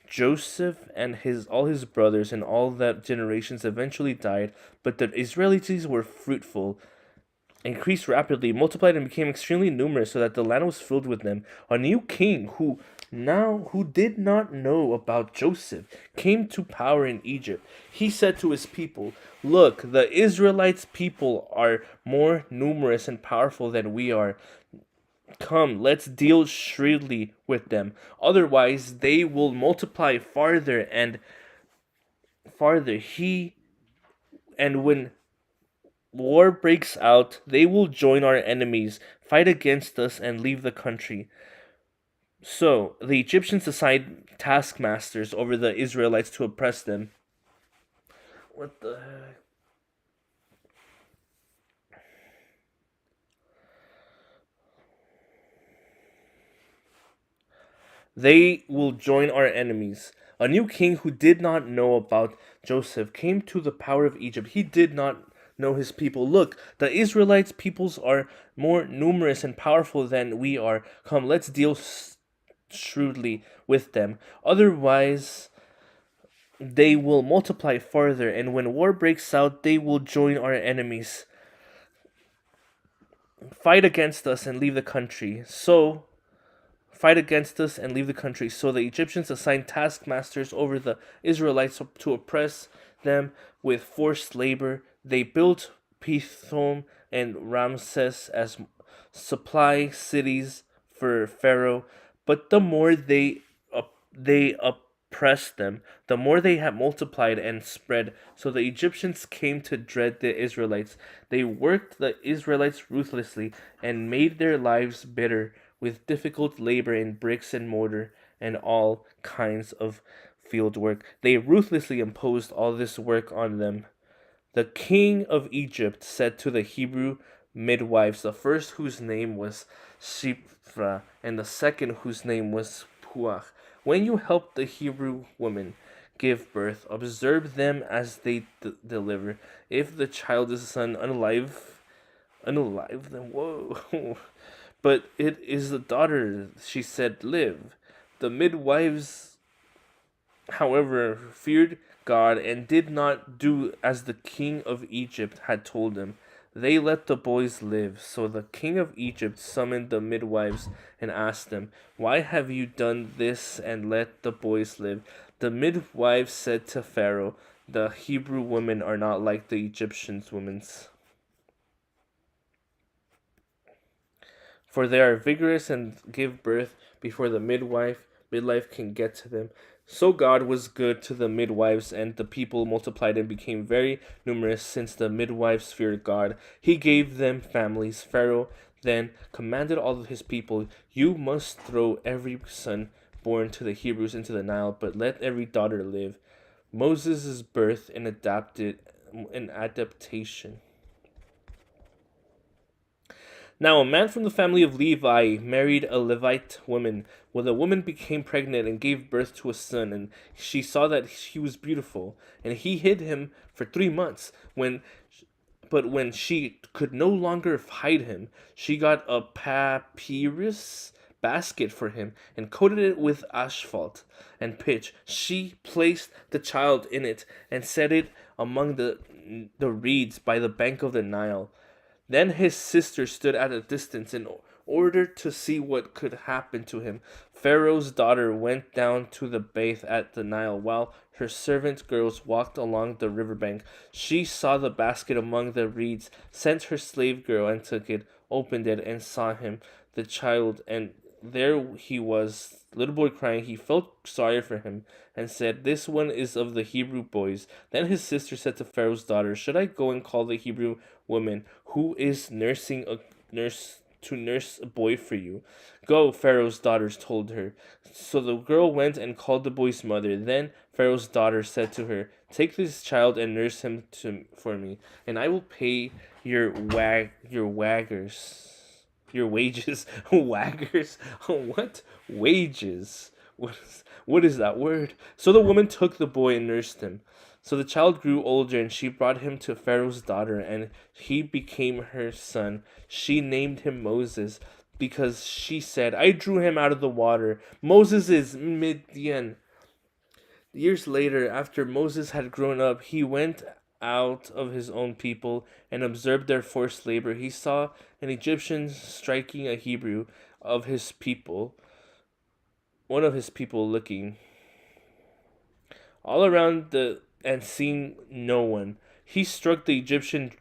Joseph and his all his brothers and all that generations eventually died, but the Israelites were fruitful. increased rapidly, multiplied, and became extremely numerous, so that the land was filled with them. A new king who did not know about Joseph came to power in Egypt. He said to his people, "Look, the Israelites people are more numerous and powerful than we are. Come, let's deal shrewdly with them. Otherwise, they will multiply farther and farther. When war breaks out, they will join our enemies, fight against us, and leave the country." So the Egyptians assigned taskmasters over the Israelites to oppress them. What the heck? They will join our enemies. A new king who did not know about Joseph came to the power of Egypt. He did not know his people. "Look, the Israelites' peoples are more numerous and powerful than we are. Come, let's deal shrewdly with them. Otherwise, they will multiply farther, and when war breaks out, they will join our enemies, fight against us, and leave the country. So the Egyptians assigned taskmasters over the Israelites to oppress them with forced labor. They built Pithom and Ramses as supply cities for Pharaoh, but the more they oppressed them, the more they had multiplied and spread. So the Egyptians came to dread the Israelites. They worked the Israelites ruthlessly and made their lives bitter with difficult labor in bricks and mortar and all kinds of field work. They ruthlessly imposed all this work on them. The king of Egypt said to the Hebrew midwives, the first whose name was Shiphrah and the second whose name was Puach, "When you help the Hebrew women give birth, observe them as they deliver. If the child is a son, unalive them." Whoa. "But it is a daughter," she said, "live." The midwives, however, feared God and did not do as the king of Egypt had told them. They let the boys live. So the king of Egypt summoned the midwives and asked them, "Why have you done this and let the boys live?" The midwives said to Pharaoh, "The Hebrew women are not like the Egyptian women's, for they are vigorous and give birth before the midwife can get to them." So God was good to the midwives, and the people multiplied and became very numerous, since the midwives feared God. He gave them families. Pharaoh then commanded all of his people, "You must throw every son born to the Hebrews into the Nile, but let every daughter live." Moses' birth and adaptation. Now, a man from the family of Levi married a Levite woman. Well, the woman became pregnant and gave birth to a son, and she saw that he was beautiful, and he hid him for 3 months. But when she could no longer hide him, she got a papyrus basket for him and coated it with asphalt and pitch. She placed the child in it and set it among the reeds by the bank of the Nile. Then his sister stood at a distance in order to see what could happen to him. Pharaoh's daughter went down to the bath at the Nile, while her servant girls walked along the riverbank. She saw the basket among the reeds, sent her slave girl and took it, opened it, and saw him, the child, and there he was, little boy crying. He felt sorry for him and said, "This one is of the Hebrew boys." Then his sister said to Pharaoh's daughter, "Should I go and call the Hebrew woman who is nurse a boy for you?" "Go," Pharaoh's daughters told her. So the girl went and called the boy's mother. Then Pharaoh's daughter said to her, "Take this child and nurse him for me, and I will pay your wages." Waggers? What? Wages? What is that word? So the woman took the boy and nursed him. So the child grew older, and she brought him to Pharaoh's daughter, and he became her son. She named him Moses, because she said, "I drew him out of the water." Moses is Midian. Years later, after Moses had grown up, he went out of his own people and observed their forced labor, he saw an Egyptian striking a Hebrew of his people, one of his people looking all around and seeing no one. He struck the Egyptian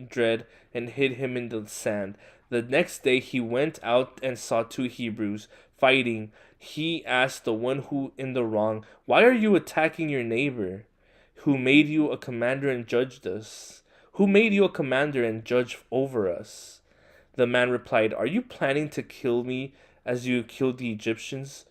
dead and hid him in the sand. The next day he went out and saw two Hebrews fighting. He asked the one who in the wrong, "Why are you attacking your neighbor? Who made you a commander and judged us? Who made you a commander and judge over us?" The man replied, "Are you planning to kill me as you killed the Egyptians?"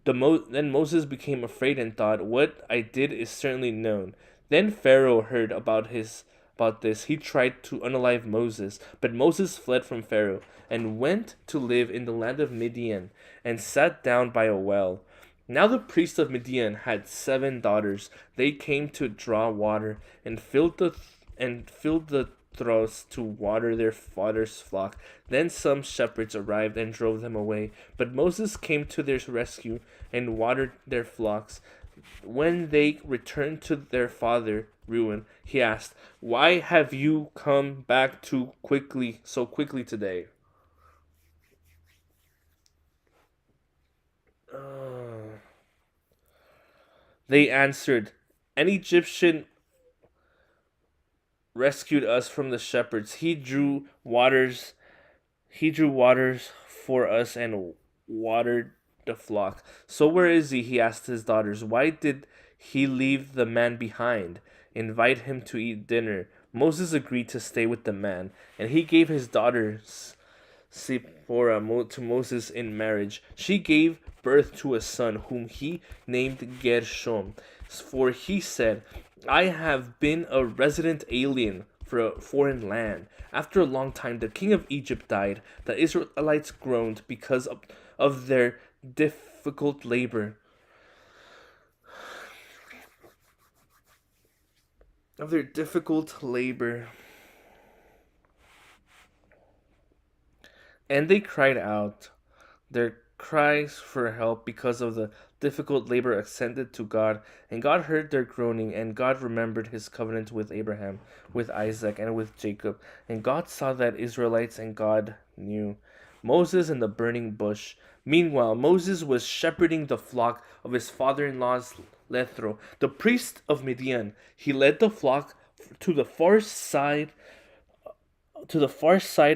Then Moses became afraid and thought, "What I did is certainly known." Then Pharaoh heard about this. He tried to unalive Moses, but Moses fled from Pharaoh and went to live in the land of Midian and sat down by a well. Now the priest of Midian had 7 daughters. They came to draw water and filled the troughs to water their father's flock. Then some shepherds arrived and drove them away. But Moses came to their rescue and watered their flocks. When they returned to their father Reuben, he asked, "Why have you come back so quickly today?" They answered, "An Egyptian rescued us from the shepherds. He drew waters for us and watered the flock." "So where is he?" he asked his daughters. "Why did he leave the man behind? Invite him to eat dinner." Moses agreed to stay with the man, and he gave his daughter Zipporah to Moses in marriage. She gave birth to a son whom he named Gershom, for he said, "I have been a resident alien for a foreign land." After a long time, the king of Egypt died. The Israelites groaned because of their difficult labor. Of their difficult labor. And they cried out. Their cries for help because of the difficult labor ascended to God, and God heard their groaning, and God remembered his covenant with Abraham, with Isaac, and with Jacob. And God saw that Israelites and God knew. Moses and the burning bush. Meanwhile, Moses was shepherding the flock of his father in law's Lethro, the priest of Midian. He led the flock to the far side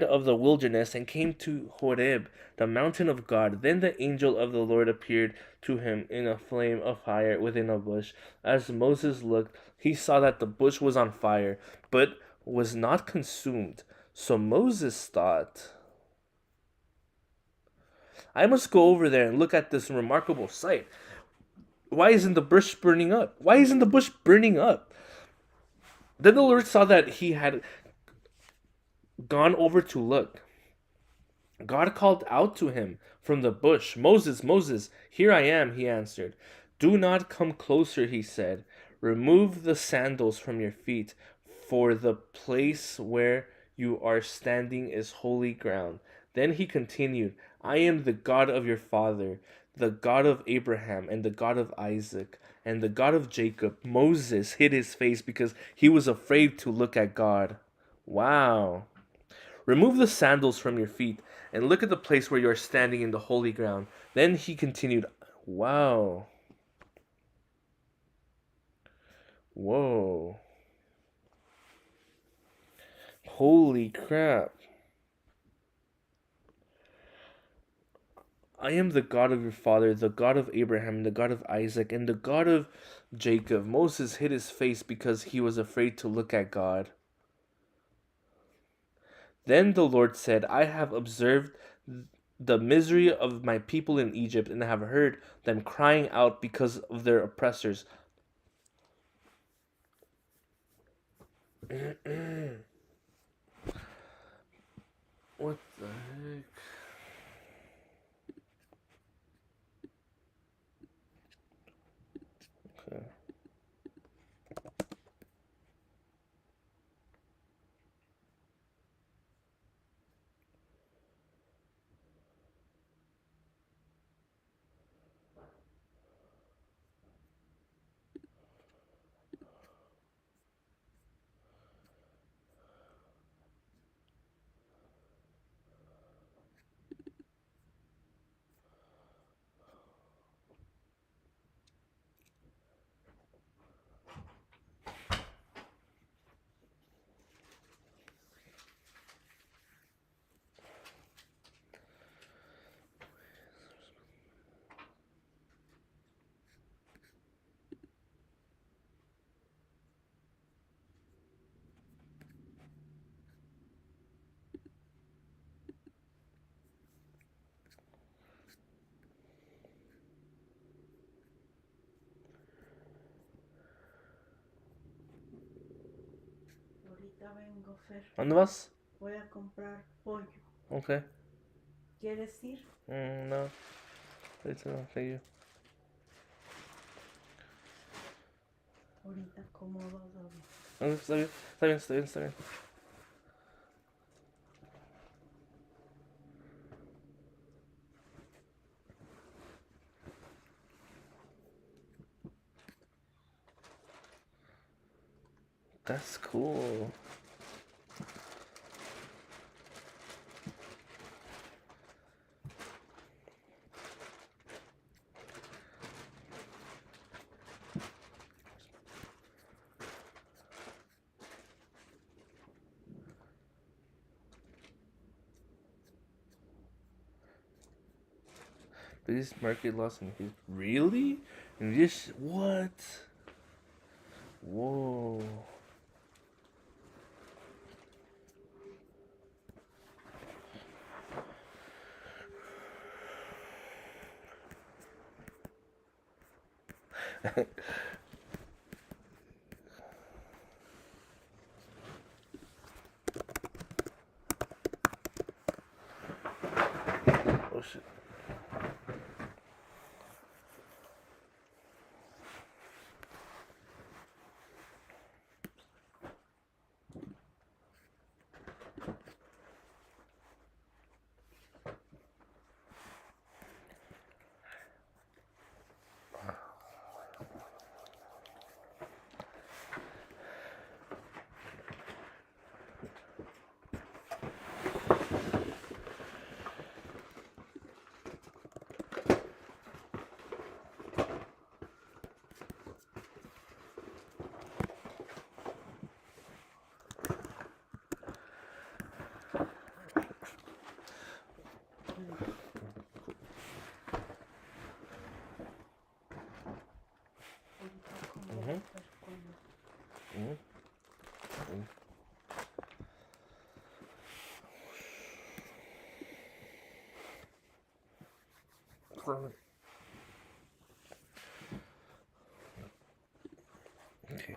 of the wilderness and came to Horeb, the mountain of God. Then the angel of the Lord appeared to him in a flame of fire within a bush. As Moses looked, he saw that the bush was on fire, but was not consumed. So Moses thought, "I must go over there and look at this remarkable sight. Why isn't the bush burning up? Why isn't the bush burning up?" Then the Lord saw that he had gone over to look. God called out to him from the bush, "Moses, Moses." "Here I am," he answered. "Do not come closer," he said. "Remove the sandals from your feet, for the place where you are standing is holy ground." Then he continued, "I am the God of your father, the God of Abraham, and the God of Isaac, and the God of Jacob." Moses hid his face because he was afraid to look at God. Wow. "Remove the sandals from your feet and look at the place where you are standing in the holy ground." Then he continued, "Wow. Whoa. Holy crap. I am the God of your father, the God of Abraham, the God of Isaac, and the God of Jacob." Moses hid his face because he was afraid to look at God. Then the Lord said, "I have observed the misery of my people in Egypt, and have heard them crying out because of their oppressors." What the heck? Okay. ahorita vengo, Fer. ¿Dónde vas? Voy a comprar pollo. Okay. ¿Quieres ir? No. It's no, thank you. Ahorita como 2 horas. Está bien, está bien, está bien, está bien. That's cool. Biggest market loss in his really? And this what? Whoa. Oh shit. Ahorita como Fer pollo. Okay.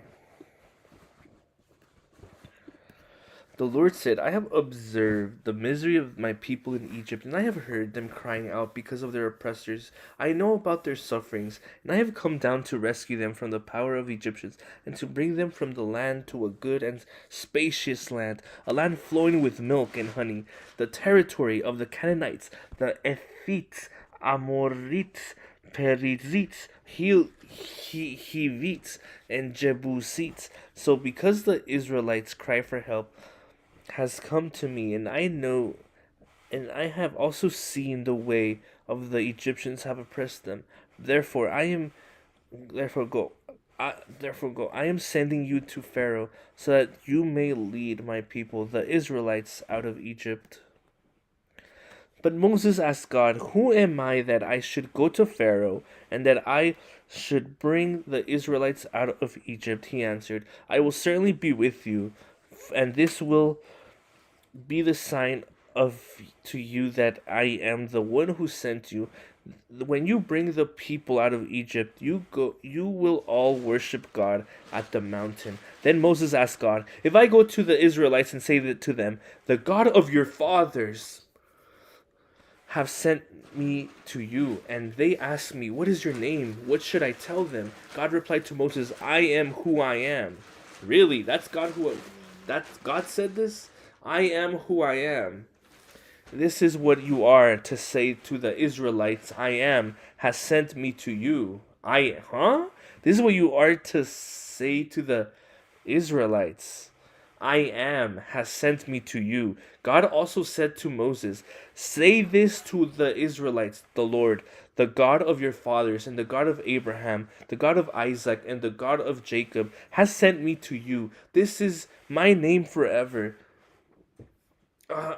The Lord said, I have observed the misery of my people in Egypt, and I have heard them crying out because of their oppressors. I know about their sufferings, and I have come down to rescue them from the power of Egyptians, and to bring them from the land to a good and spacious land, a land flowing with milk and honey, the territory of the Canaanites, the Ethites, Amorites, Perizzites, Hivites, and Jebusites. So because the Israelites cry for help, has come to me, and I know, and I have also seen the way of the Egyptians have oppressed them. Therefore, I am, therefore go. Therefore go. I am sending you to Pharaoh, so that you may lead my people, the Israelites, out of Egypt. But Moses asked God, who am I that I should go to Pharaoh, and that I should bring the Israelites out of Egypt? He answered, I will certainly be with you, and this will be the sign of to you that I am the one who sent you. When you bring the people out of Egypt, you will all worship God at the mountain. Then Moses asked God, if I go to the Israelites and say that to them, the God of your fathers have sent me to you, and they ask me, what is your name? What should I tell them? God replied to Moses, I am who I am. Really? That's God said this? I am who I am. This is what you are to say to the Israelites, I am has sent me to you. This is what you are to say to the Israelites. I am has sent me to you. God also said to Moses, say this to the Israelites, the Lord, the God of your fathers, and the God of Abraham, the God of Isaac, and the God of Jacob, has sent me to you. This is my name forever. Oh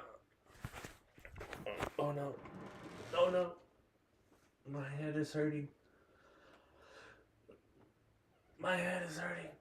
no. Oh no. My head is hurting. My head is hurting.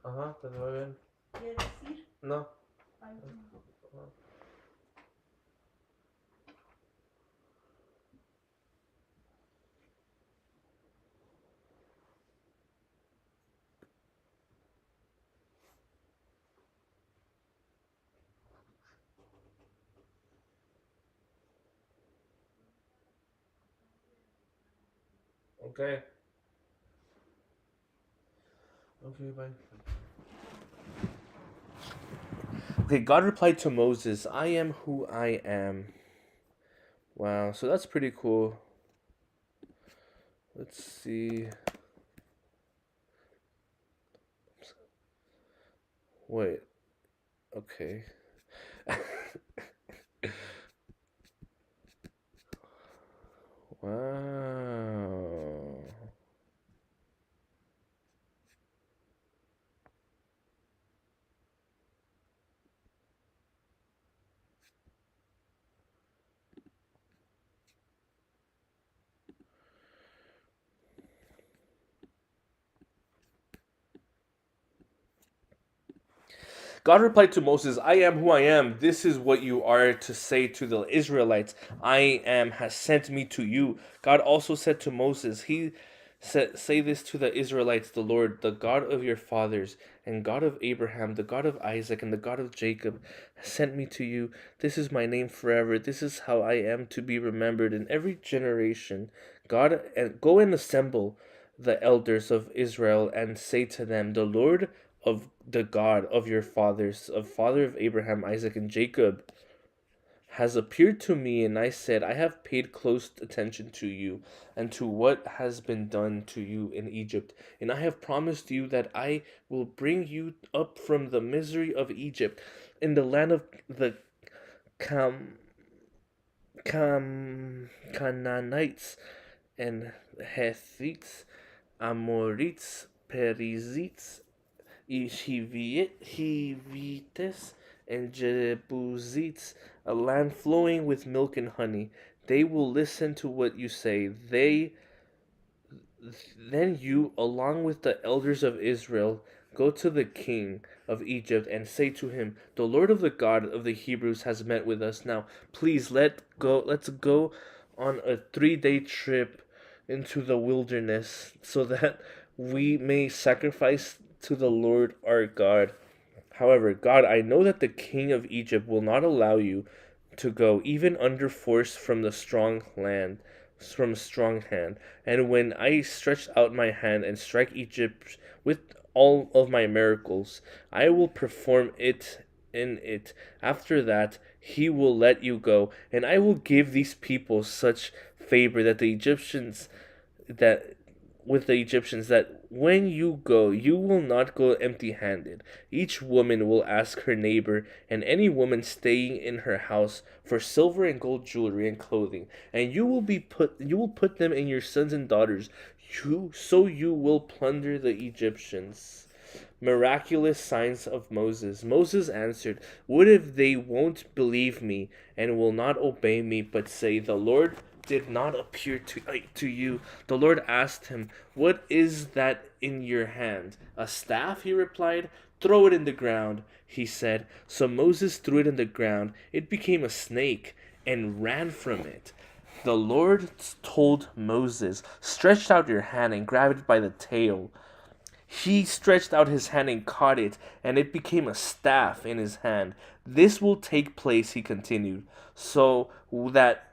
Ajá, te va bien. ¿Quieres ir? No. Ay, no. Okay. Okay, bye. Okay, God replied to Moses, I am who I am. Wow, so that's pretty cool. Let's see. Wait, okay. Wow. God replied to Moses, I am who I am. This is what you are to say to the Israelites. I am has sent me to you. God also said to Moses, He said, say this to the Israelites, the Lord, the God of your fathers, and God of Abraham, the God of Isaac, and the God of Jacob, has sent me to you. This is my name forever. This is how I am to be remembered in every generation. God, and go and assemble the elders of Israel and say to them, the Lord of the God of your fathers, of father of Abraham, Isaac, and Jacob, has appeared to me, and I said, I have paid close attention to you and to what has been done to you in Egypt. And I have promised you that I will bring you up from the misery of Egypt in the land of the Cam, Canaanites and Hethites, Amorites, Perizzites, Hivites, and Jebusites, a land flowing with milk and honey. They will listen to what you say. Then you, along with the elders of Israel, go to the king of Egypt and say to him, the Lord of the God of the Hebrews has met with us. Now, please let's go on a 3-day trip into the wilderness so that we may sacrifice to the Lord our God. However, God, I know that the king of Egypt will not allow you to go, even under force from a strong hand. And when I stretch out my hand and strike Egypt with all of my miracles, I will perform it in it. After that, he will let you go, and I will give these people such favor that with the Egyptians that when you go, you will not go empty handed. Each woman will ask her neighbor and any woman staying in her house for silver and gold jewelry and clothing, and you will put them in your sons and daughters. You will plunder the Egyptians. Miraculous signs of Moses. Moses answered, what if they won't believe me and will not obey me, but say, the Lord did not appear to you? The Lord asked him, what is that in your hand? A staff, he replied. Throw it in the ground, he said. So Moses threw it in the ground. It became a snake and ran from it. The Lord told Moses, stretch out your hand and grab it by the tail. He stretched out his hand and caught it, and it became a staff in his hand. This will take place, he continued, so that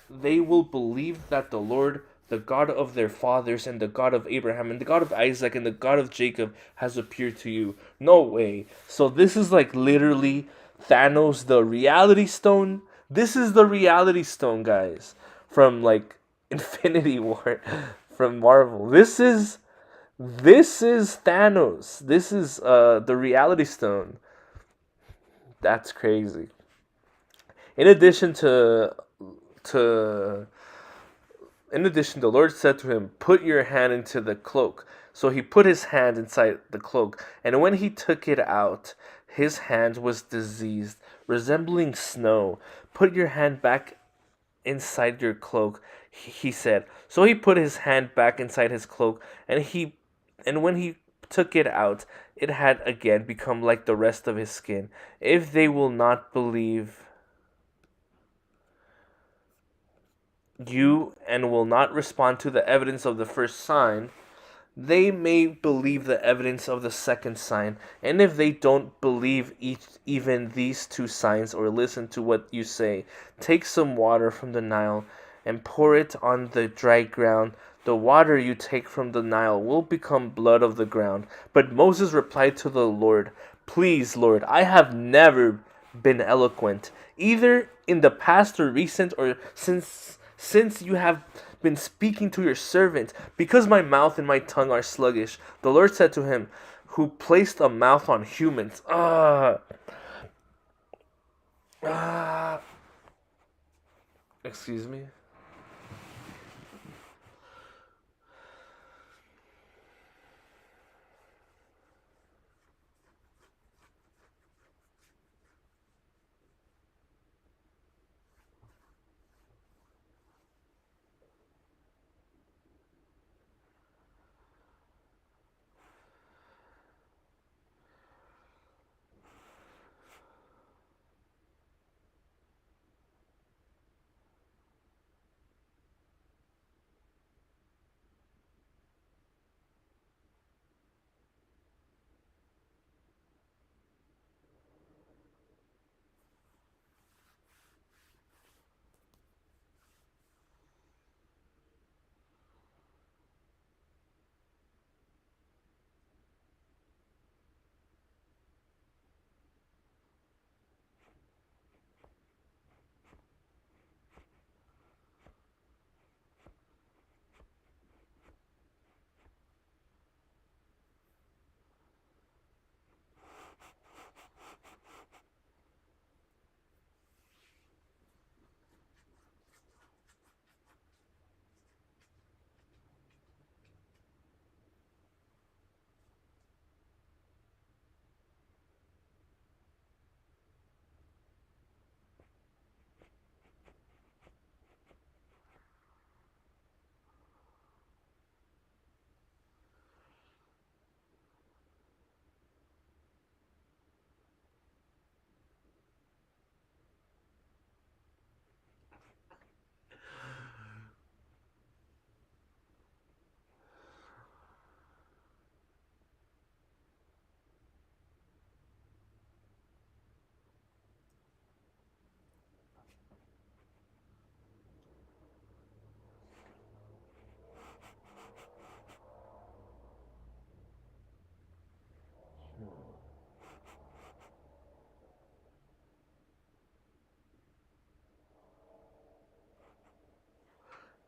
they will believe that the Lord, the God of their fathers, and the God of Abraham, and the God of Isaac, and the God of Jacob has appeared to you. No way. So this is like literally Thanos, the reality stone. This is the reality stone, guys, from like Infinity War from Marvel. This is Thanos. This is the Reality Stone. That's crazy. In addition to in addition, the Lord said to him, put your hand into the cloak. So he put his hand inside the cloak, and when he took it out, his hand was diseased, resembling snow. Put your hand back inside your cloak, he said. So he put his hand back inside his cloak, and when he took it out, it had again become like the rest of his skin. If they will not believe you and will not respond to the evidence of the first sign, they may believe the evidence of the second sign. And if they don't believe even these two signs or listen to what you say, take some water from the Nile and pour it on the dry ground. The water you take from the Nile will become blood of the ground. But Moses replied to the Lord, Please, Lord, I have never been eloquent, either in the past or recent or since you have been speaking to your servant, because my mouth and my tongue are sluggish. The Lord said to him, Who placed a mouth on humans? Excuse me.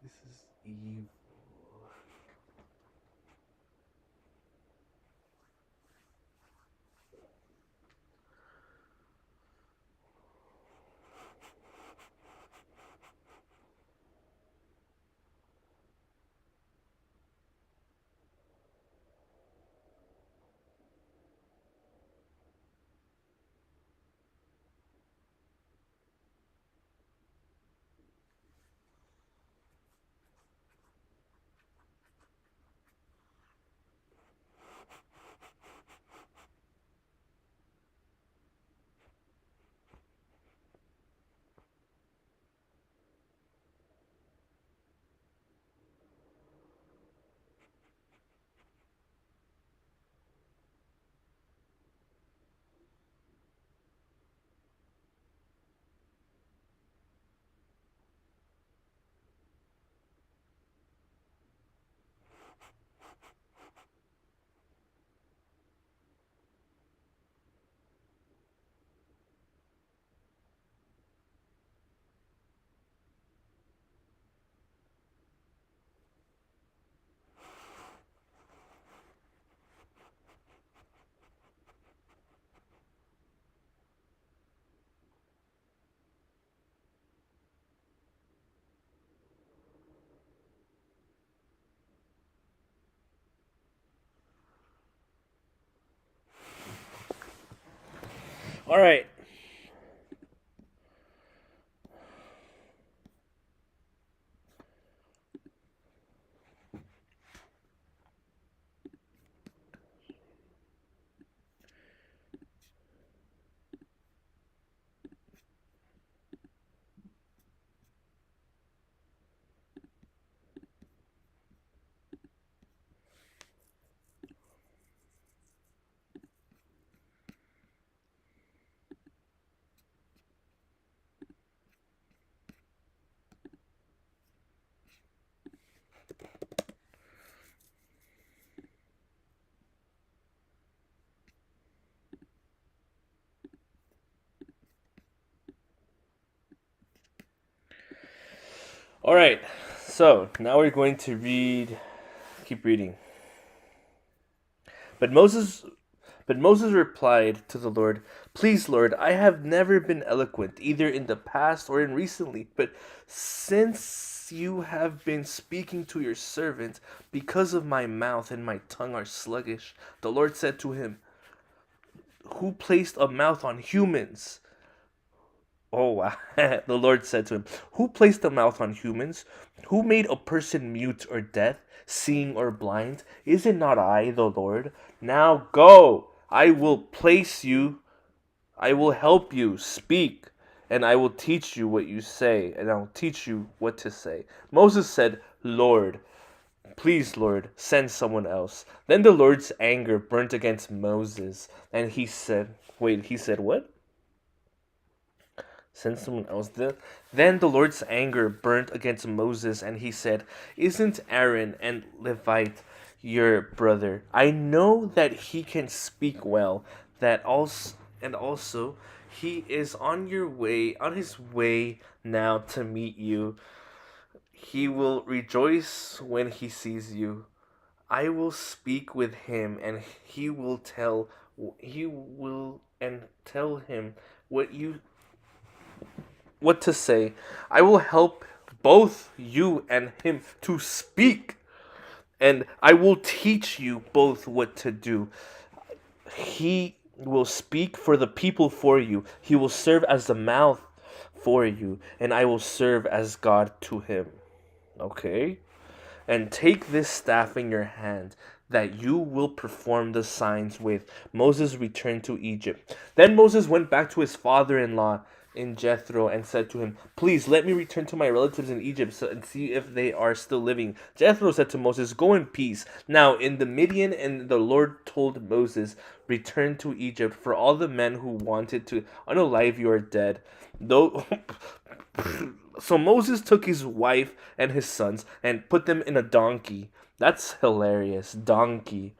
This is evil. All right. All right. So now we're going to keep reading. But Moses But Moses replied to the Lord, "Please, Lord, I have never been eloquent, either in the past or in recently. But since you have been speaking to your servant, because of my mouth and my tongue are sluggish." The Lord said to him, "Who placed a mouth on humans?" Oh, wow. The Lord said to him, "Who placed a mouth on humans? Who made a person mute or deaf, seeing or blind? Is it not I, the Lord? Now go. I will help you speak, and I will teach you what you say, and I will teach you what to say." Moses said, "Lord, please, Lord, send someone else." Then the Lord's anger burnt against Moses, and he said, what? Send someone else. Then the Lord's anger burnt against Moses, and he said, "Isn't Aaron and Levite your brother? I know that he can speak well. Also he is on his way now to meet you. He will rejoice when he sees you. I will speak with him, and he will and tell him what you what to say. I will help both you and him to speak, and I will teach you both what to do. He will speak for the people for you. He will serve as the mouth for you, and I will serve as God to him." Okay? "And take this staff in your hand, that you will perform the signs with." Moses returned to Egypt. Then Moses went back to his father-in-law in Jethro and said to him, "Please let me return to my relatives in Egypt and see if they are still living." Jethro said to Moses, "Go in peace." Now in the Midian, and the Lord told Moses, "Return to Egypt, for all the men who wanted to unalive you are dead." Though So Moses took his wife and his sons and put them in a donkey. That's hilarious. Donkey.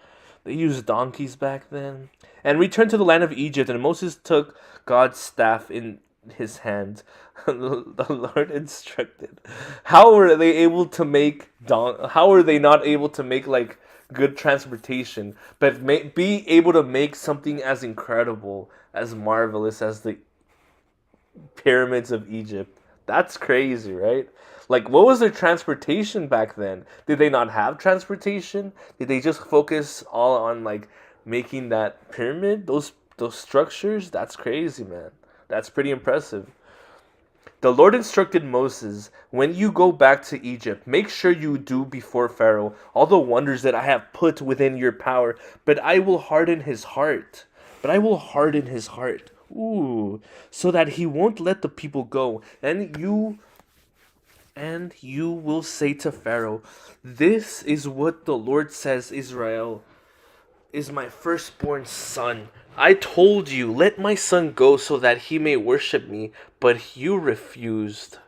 They used donkeys back then. And returned to the land of Egypt. And Moses took God's staff in his hand. The Lord instructed. How were they able to make How were they not able to make like good transportation, but be able to make something as incredible, as marvelous as the pyramids of Egypt? That's crazy, right? Like, what was their transportation back then? Did they not have transportation? Did they just focus all on like making that pyramid, those structures? That's crazy, man. That's pretty impressive. The Lord instructed Moses, "When you go back to Egypt, make sure you do before Pharaoh all the wonders that I have put within your power, but I will harden his heart. But I will harden his heart. Ooh, so that he won't let the people go. And you will say to Pharaoh, 'This is what the Lord says: Israel is my firstborn son. I told you, let my son go so that he may worship me, but you refused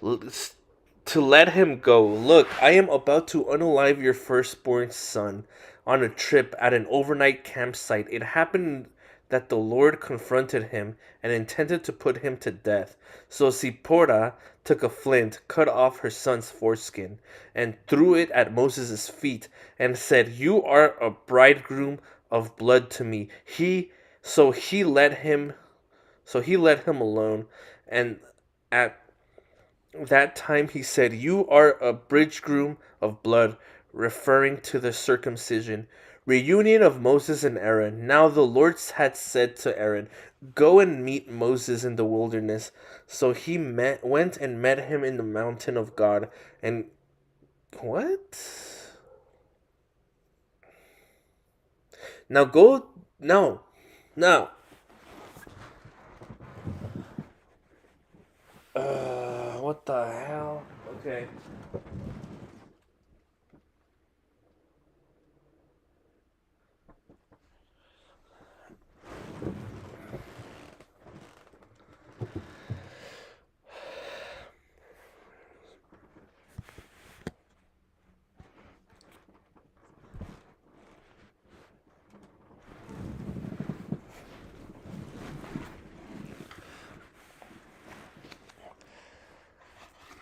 to let him go. Look, I am about to unalive your firstborn son on a trip at an overnight campsite.' It happened that the Lord confronted him and intended to put him to death. So Zipporah took a flint, cut off her son's foreskin, and threw it at Moses' feet, and said, 'You are a bridegroom of blood to me.' So he let him alone, and at that time he said, 'You are a bridegroom of blood,' referring to the circumcision. Reunion of Moses and Aaron. Now the Lord had said to Aaron, 'Go and meet Moses in the wilderness.' So he went and met him in the mountain of God. And what? Now go. No. No. What the hell? Okay.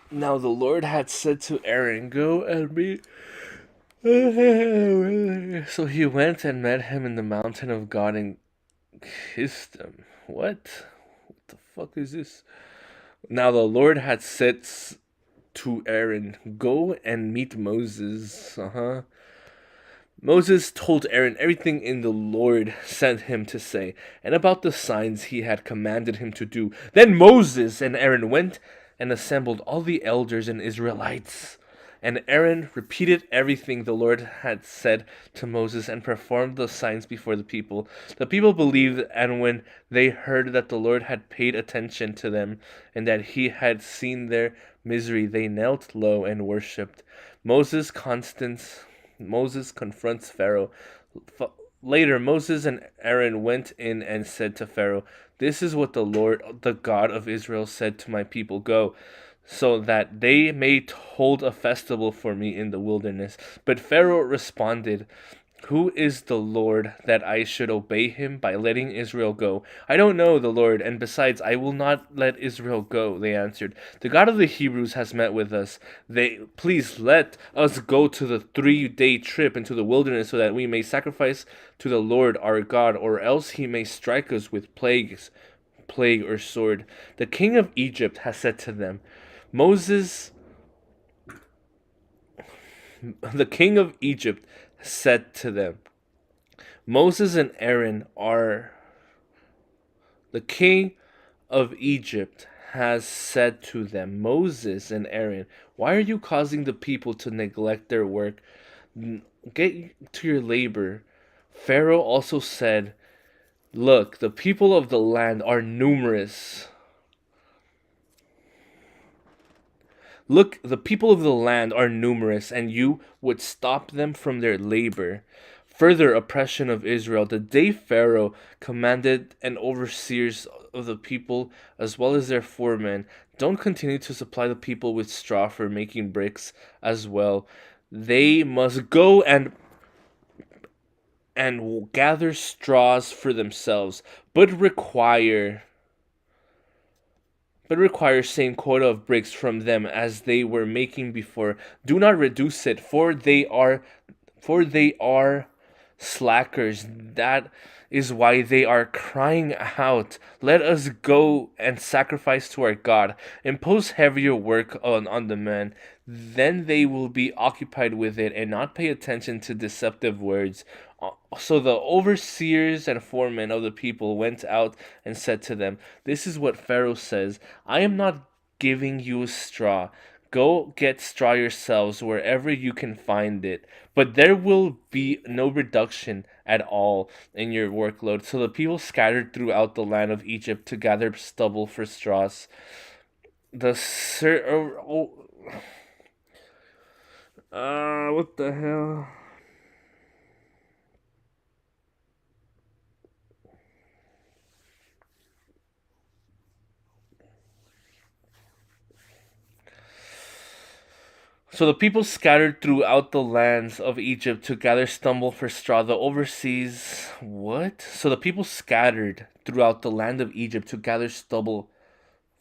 Now the Lord had said to Aaron, "Go and meet." So he went and met him in the mountain of God and kissed him. What? What the fuck is this? Now the Lord had said to Aaron, "Go and meet Moses." Moses told Aaron everything in the Lord sent him to say, and about the signs he had commanded him to do. Then Moses and Aaron went and assembled all the elders and Israelites. And Aaron repeated everything the Lord had said to Moses and performed the signs before the people. The people believed, and when they heard that the Lord had paid attention to them and that he had seen their misery, they knelt low and worshipped. Moses confronts Pharaoh. Later, Moses and Aaron went in and said to Pharaoh, "This is what the Lord, the God of Israel, said to my people: Go, so that they may hold a festival for me in the wilderness." But Pharaoh responded, "Who is the Lord that I should obey him by letting Israel go? I don't know the Lord, and besides, I will not let Israel go," they answered. "The God of the Hebrews has met with us. Please let us go to the 3-day trip into the wilderness so that we may sacrifice to the Lord our God, or else he may strike us with plague or sword." The king of Egypt has said to them, Moses, the king of Egypt said to them, Moses and Aaron are the king of Egypt has said to them, Moses and Aaron, why are you causing the people to neglect their work? Get to your labor. Pharaoh also said, look, the people of the land are numerous. Look, the people of the land are numerous, and you would stop them from their labor. Further oppression of Israel. The day Pharaoh commanded and overseers of the people, as well as their foremen, don't continue to supply the people with straw for making bricks as well. They must go and gather straws for themselves, but require same quota of bricks from them as they were making before. Do not reduce it, for they are slackers. That is why they are crying out, let us go and sacrifice to our God. Impose heavier work on the men. Then they will be occupied with it and not pay attention to deceptive words. So the overseers and foremen of the people went out and said to them, this is what Pharaoh says: I am not giving you straw. Go get straw yourselves wherever you can find it. But there will be no reduction at all in your workload. So the people scattered throughout the land of Egypt to gather stubble for straws. The sir. What the hell? So the people scattered throughout the lands of Egypt to gather stubble for straw. The overseas. What? So the people scattered throughout the land of Egypt to gather stubble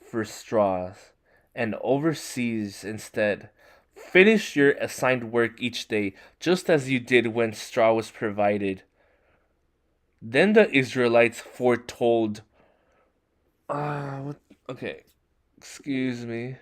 for straws, and overseas instead. Finish your assigned work each day, just as you did when straw was provided. Then the Israelites foretold. What? Okay, excuse me.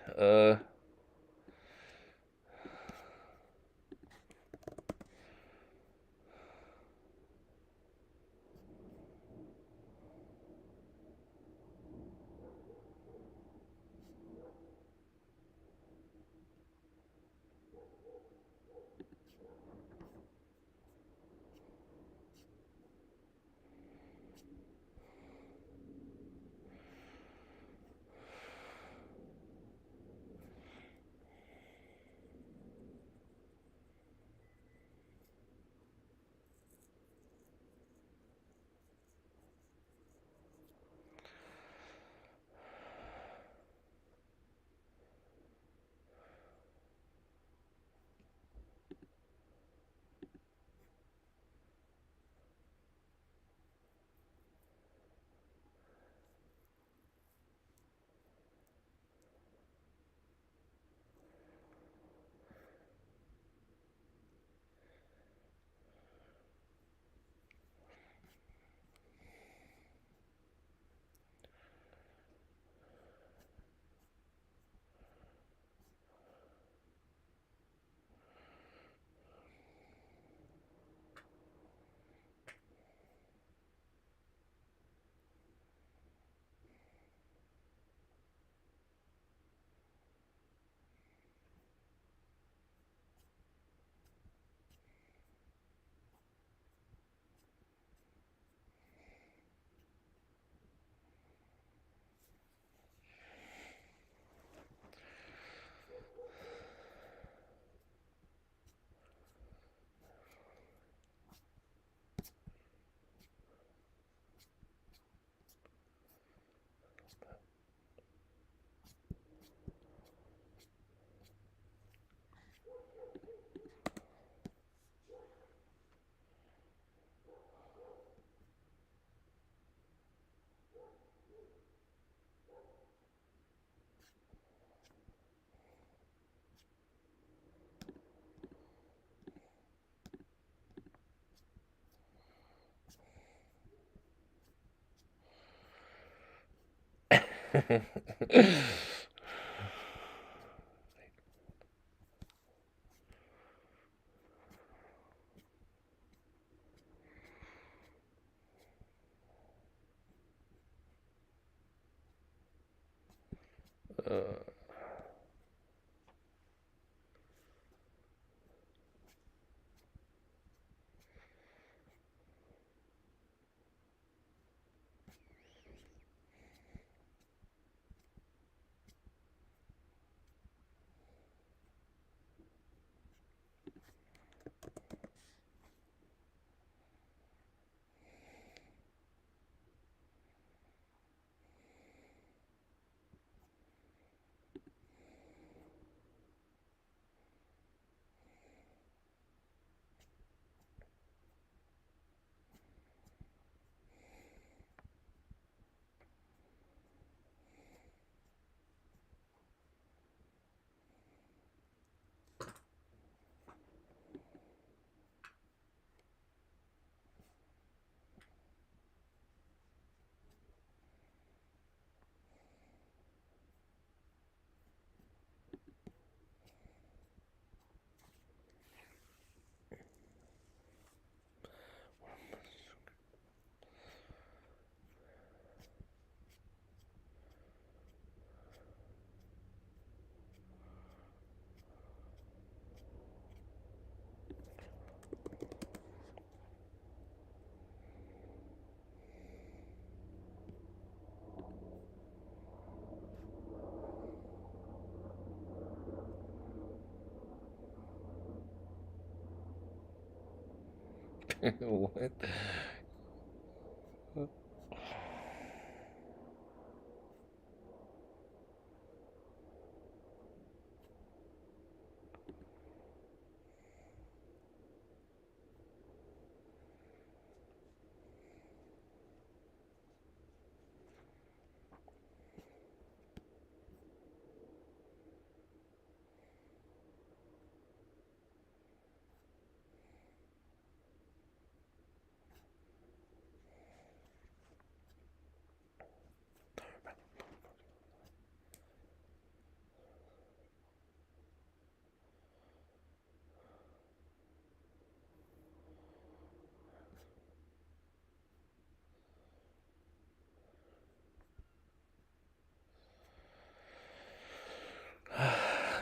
What?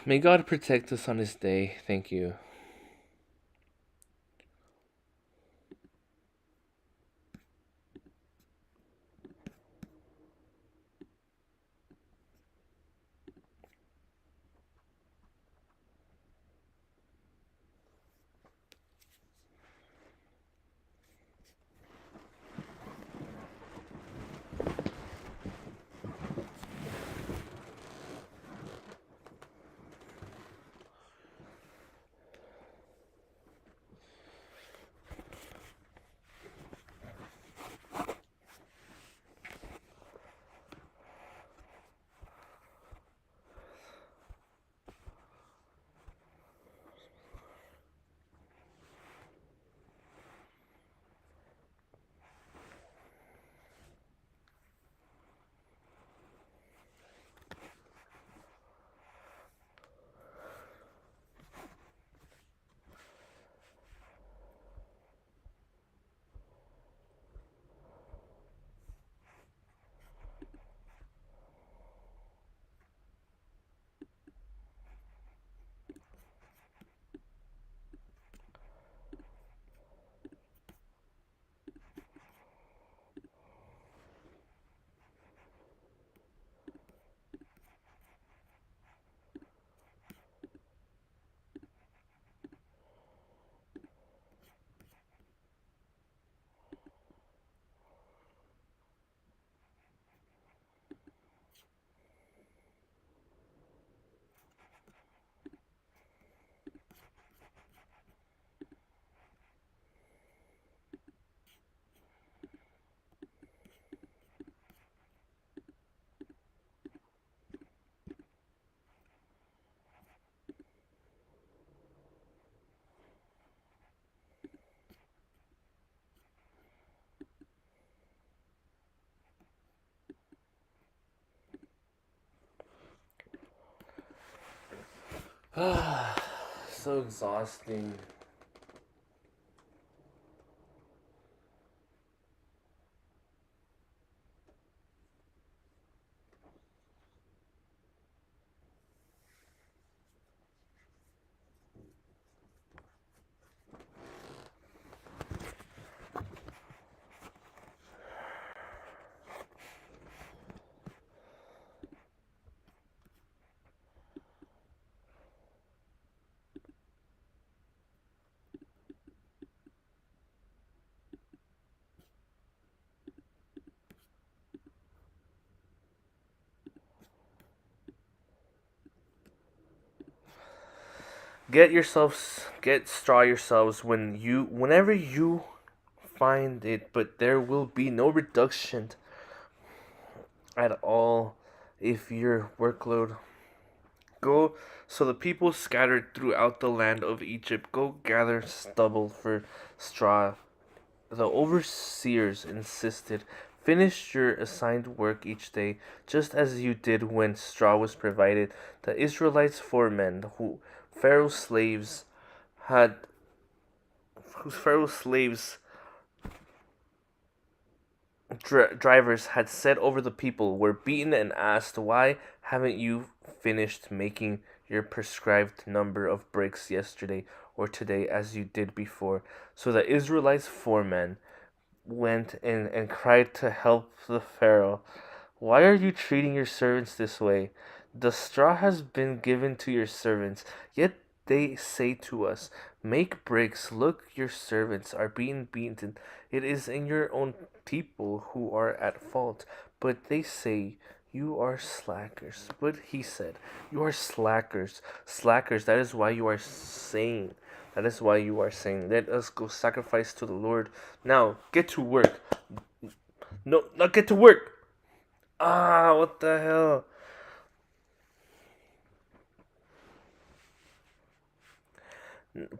May God protect us on this day. Thank you. So exhausting. Get straw yourselves whenever you find it, but there will be no reduction at all if your workload go. So the people scattered throughout the land of Egypt go gather stubble for straw. The overseers insisted, finish your assigned work each day, just as you did when straw was provided. The Israelites, foremen, Pharaoh's slaves had, whose Pharaoh's slaves drivers had set over the people, were beaten and asked, "Why haven't you finished making your prescribed number of bricks yesterday or today as you did before?" So the Israelites' foremen went in and cried to help the Pharaoh. "Why are you treating your servants this way? The straw has been given to your servants, yet they say to us, 'Make bricks.' Look, your servants are being beaten. It is in your own people who are at fault." But they say, "You are slackers." But he said, "You are slackers, slackers. That is why you are saying, let us go sacrifice to the Lord. Now, get to work." No, not get to work. What the hell?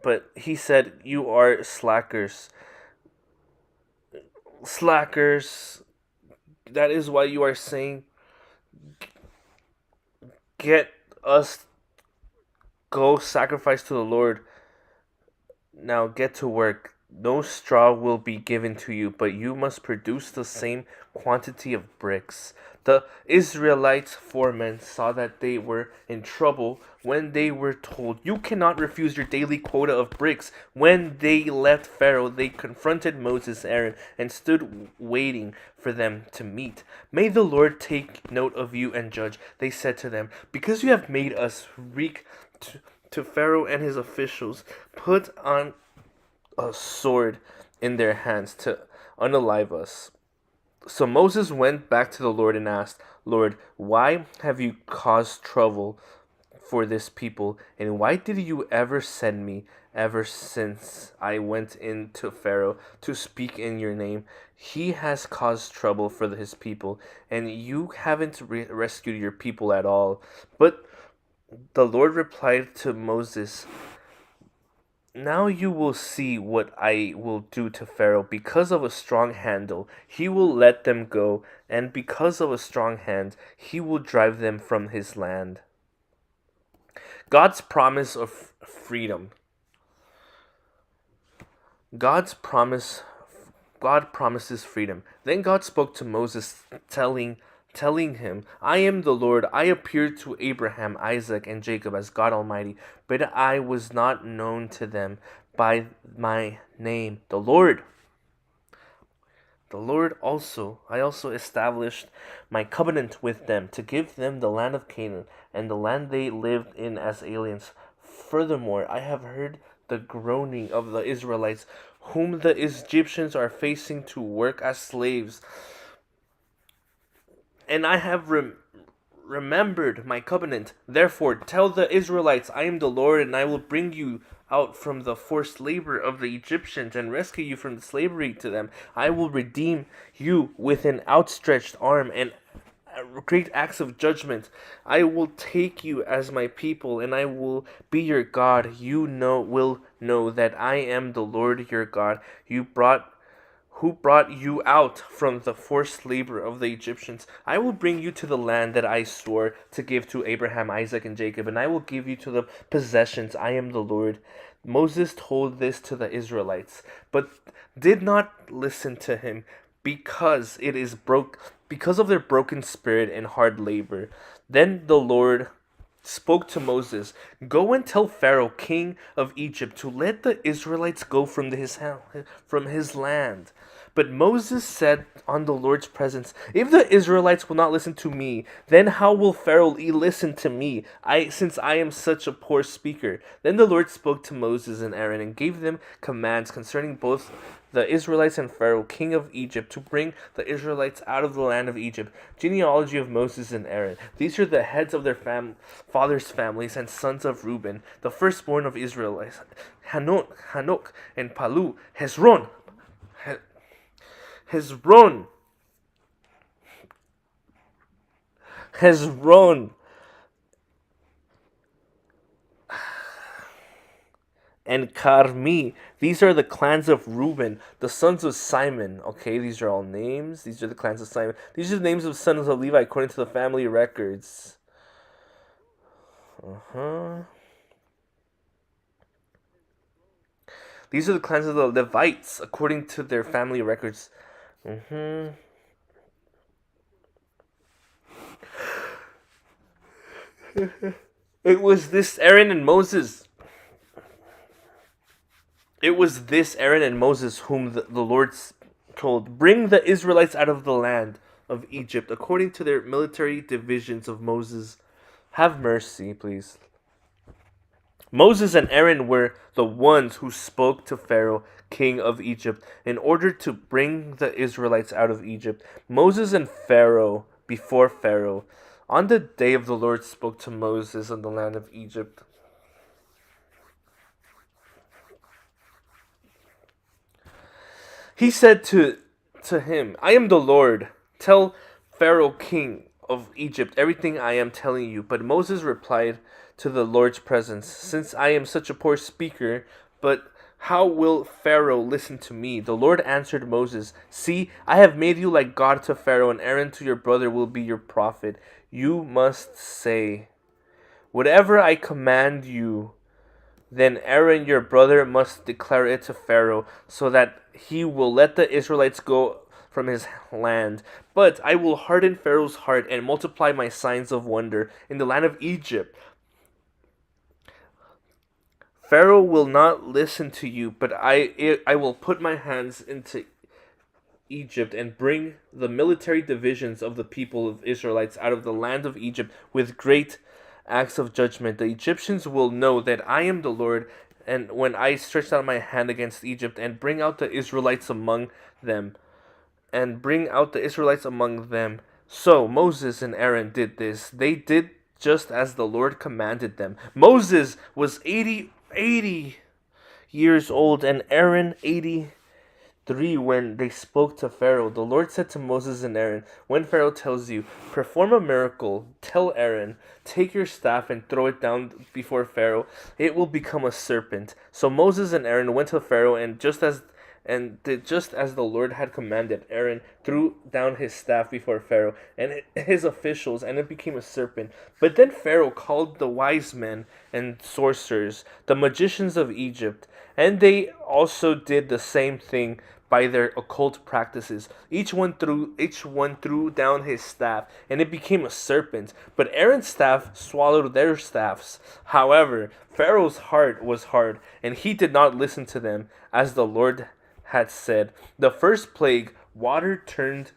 But he said, "You are slackers. Slackers. That is why you are saying, get us, go sacrifice to the Lord. Now get to work. No straw will be given to you, but you must produce the same quantity of bricks." The Israelites' foremen saw that they were in trouble when they were told, "You cannot refuse your daily quota of bricks." When they left Pharaoh, they confronted Moses, Aaron, and stood waiting for them to meet. "May the Lord take note of you and judge," they said to them, "because you have made us reek to Pharaoh and his officials, put on a sword in their hands to unalive us." So Moses went back to the Lord and asked, "Lord, why have you caused trouble for this people? And why did you ever send me ever since I went into Pharaoh to speak in your name? He has caused trouble for his people, and you haven't rescued your people at all." But the Lord replied to Moses, "Now you will see what I will do to Pharaoh. Because of a strong handle, he will let them go, and because of a strong hand, he will drive them from his land." God's promise of freedom. God's promise God promises freedom. Then God spoke to Moses, telling him, "I am the Lord. I appeared to Abraham, Isaac, and Jacob as God Almighty, but I was not known to them by my name, the Lord. I also established my covenant with them to give them the land of Canaan and the land they lived in as aliens. Furthermore, I have heard the groaning of the Israelites, whom the Egyptians are facing to work as slaves, and I have remembered my covenant. Therefore, tell the Israelites, I am the Lord, and I will bring you out from the forced labor of the Egyptians and rescue you from slavery to them. I will redeem you with an outstretched arm and great acts of judgment. I will take you as my people, and I will be your God. You will know that I am the Lord your God. You brought who brought you out from the forced labor of the Egyptians. I will bring you to the land that I swore to give to Abraham, Isaac, and Jacob, and I will give you to the possessions. I am the Lord. Moses told this to the Israelites, but did not listen to him because of their broken spirit and hard labor. Then the Lord spoke to Moses, "Go and tell Pharaoh, king of Egypt, to let the Israelites go from his land." But Moses said on the Lord's presence, "If the Israelites will not listen to me, then how will Pharaoh listen to me, since I am such a poor speaker?" Then the Lord spoke to Moses and Aaron and gave them commands concerning both the Israelites and Pharaoh, king of Egypt, to bring the Israelites out of the land of Egypt. Genealogy of Moses and Aaron. These are the heads of their fathers' families and sons of Reuben, the firstborn of Israel: Hanok and Palu, Hezron, and Carmi. These are the clans of Reuben, the sons of Simon. Okay, these are all names. These are the clans of Simon. These are the names of sons of Levi according to the family records. These are the clans of the Levites according to their family records. It was this Aaron and Moses. It was this Aaron and Moses whom the Lord told, "Bring the Israelites out of the land of Egypt according to their military divisions of Moses. Have mercy, please." Moses and Aaron were the ones who spoke to Pharaoh, king of Egypt, in order to bring the Israelites out of Egypt. Moses and Pharaoh, before Pharaoh. On the day of the Lord spoke to Moses in the land of Egypt. He said to him, "I am the Lord. Tell Pharaoh, king of Egypt, everything I am telling you." But Moses replied to the Lord's presence, "Since I am such a poor speaker, but how will Pharaoh listen to me?" The Lord answered Moses, "See, I have made you like God to Pharaoh, and Aaron to your brother will be your prophet. You must say, 'Whatever I command you,' then Aaron your brother must declare it to Pharaoh, so that he will let the Israelites go from his land. But I will harden Pharaoh's heart and multiply my signs of wonder in the land of Egypt. Pharaoh will not listen to you, but I will put my hands into Egypt and bring the military divisions of the people of Israelites out of the land of Egypt with great acts of judgment. The Egyptians will know that I am the Lord, and when I stretch out my hand against Egypt and bring out the Israelites among them, So Moses and Aaron did this. They did just as the Lord commanded them. Moses was 80 years old, and Aaron 83 when they spoke to Pharaoh. The Lord said to Moses and Aaron, "When Pharaoh tells you, 'Perform a miracle,' tell Aaron, 'Take your staff and throw it down before Pharaoh. It will become a serpent.'" So Moses and Aaron went to Pharaoh and did just as the Lord had commanded. Aaron threw down his staff before Pharaoh and his officials, and it became a serpent. But then Pharaoh called the wise men and sorcerers, the magicians of Egypt, and they also did the same thing by their occult practices. Each one threw down his staff, and it became a serpent. But Aaron's staff swallowed their staffs. However, Pharaoh's heart was hard, and he did not listen to them, as the Lord had said. The first plague, water turned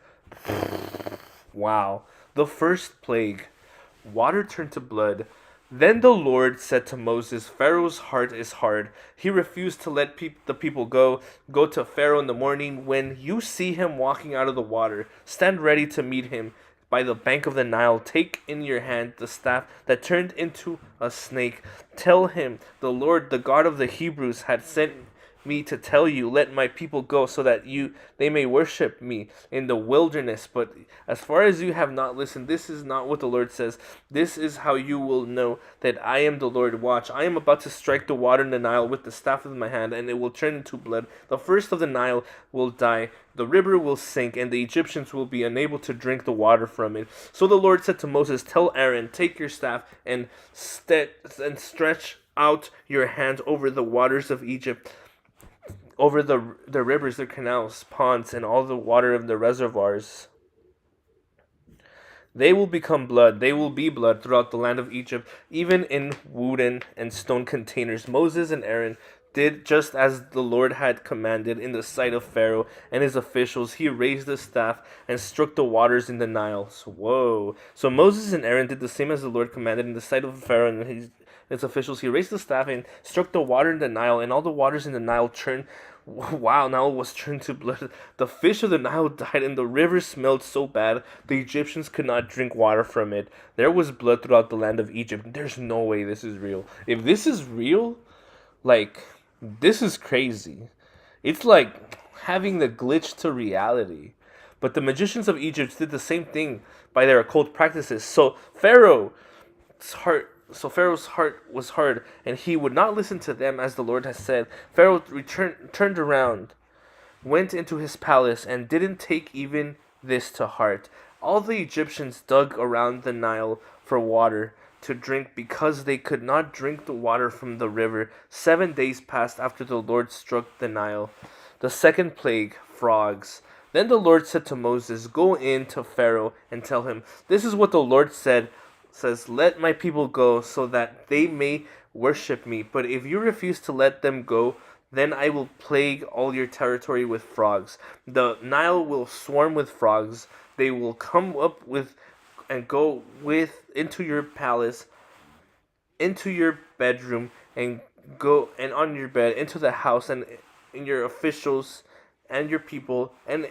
to blood. Then the Lord said to Moses, "Pharaoh's heart is hard. He refused to let the people go. Go to Pharaoh in the morning. When you see him walking out of the water, stand ready to meet him by the bank of the Nile. Take in your hand the staff that turned into a snake. Tell him, 'The Lord, the God of the Hebrews, had sent me to tell you, let my people go, so that they may worship me in the wilderness. But as far as you have not listened, this is not what the Lord says. This is how you will know that I am the Lord. Watch, I am about to strike the water in the Nile with the staff of my hand, and it will turn into blood. The first of the Nile will die, the river will sink, and the Egyptians will be unable to drink the water from it. So the Lord said to Moses, tell Aaron, take your staff and stretch out your hand over the waters of Egypt, over the rivers, the canals, ponds, and all the water of the reservoirs. They will become blood. They will be blood throughout the land of Egypt, even in wooden and stone containers. Moses and Aaron did just as the Lord had commanded in the sight of Pharaoh and his officials. He raised the staff and struck the waters in the Nile. So Moses and Aaron did the same as the Lord commanded in the sight of Pharaoh and his officials. He raised the staff and struck the water in the Nile, and all the waters in the Nile turned. Wow, Nile was turned to blood. The fish of the Nile died, and the river smelled so bad the Egyptians could not drink water from it. There was blood throughout the land of Egypt. There's no way this is real. If this is real, this is crazy. It's like having the glitch to reality. But the magicians of Egypt did the same thing by their occult practices. So Pharaoh's heart was hard, and he would not listen to them as the Lord has said. Pharaoh turned around, went into his palace, and didn't take even this to heart. All the Egyptians dug around the Nile for water to drink because they could not drink the water from the river. 7 days passed after the Lord struck the Nile. The second plague, frogs. Then the Lord said to Moses, go in to Pharaoh and tell him, this is what the Lord says, let my people go so that they may worship me. But if you refuse to let them go, then I will plague all your territory with frogs. The Nile will swarm with frogs. They will come up with and go into your palace, into your bedroom, and go and on your bed, into the house, and in your officials and your people, and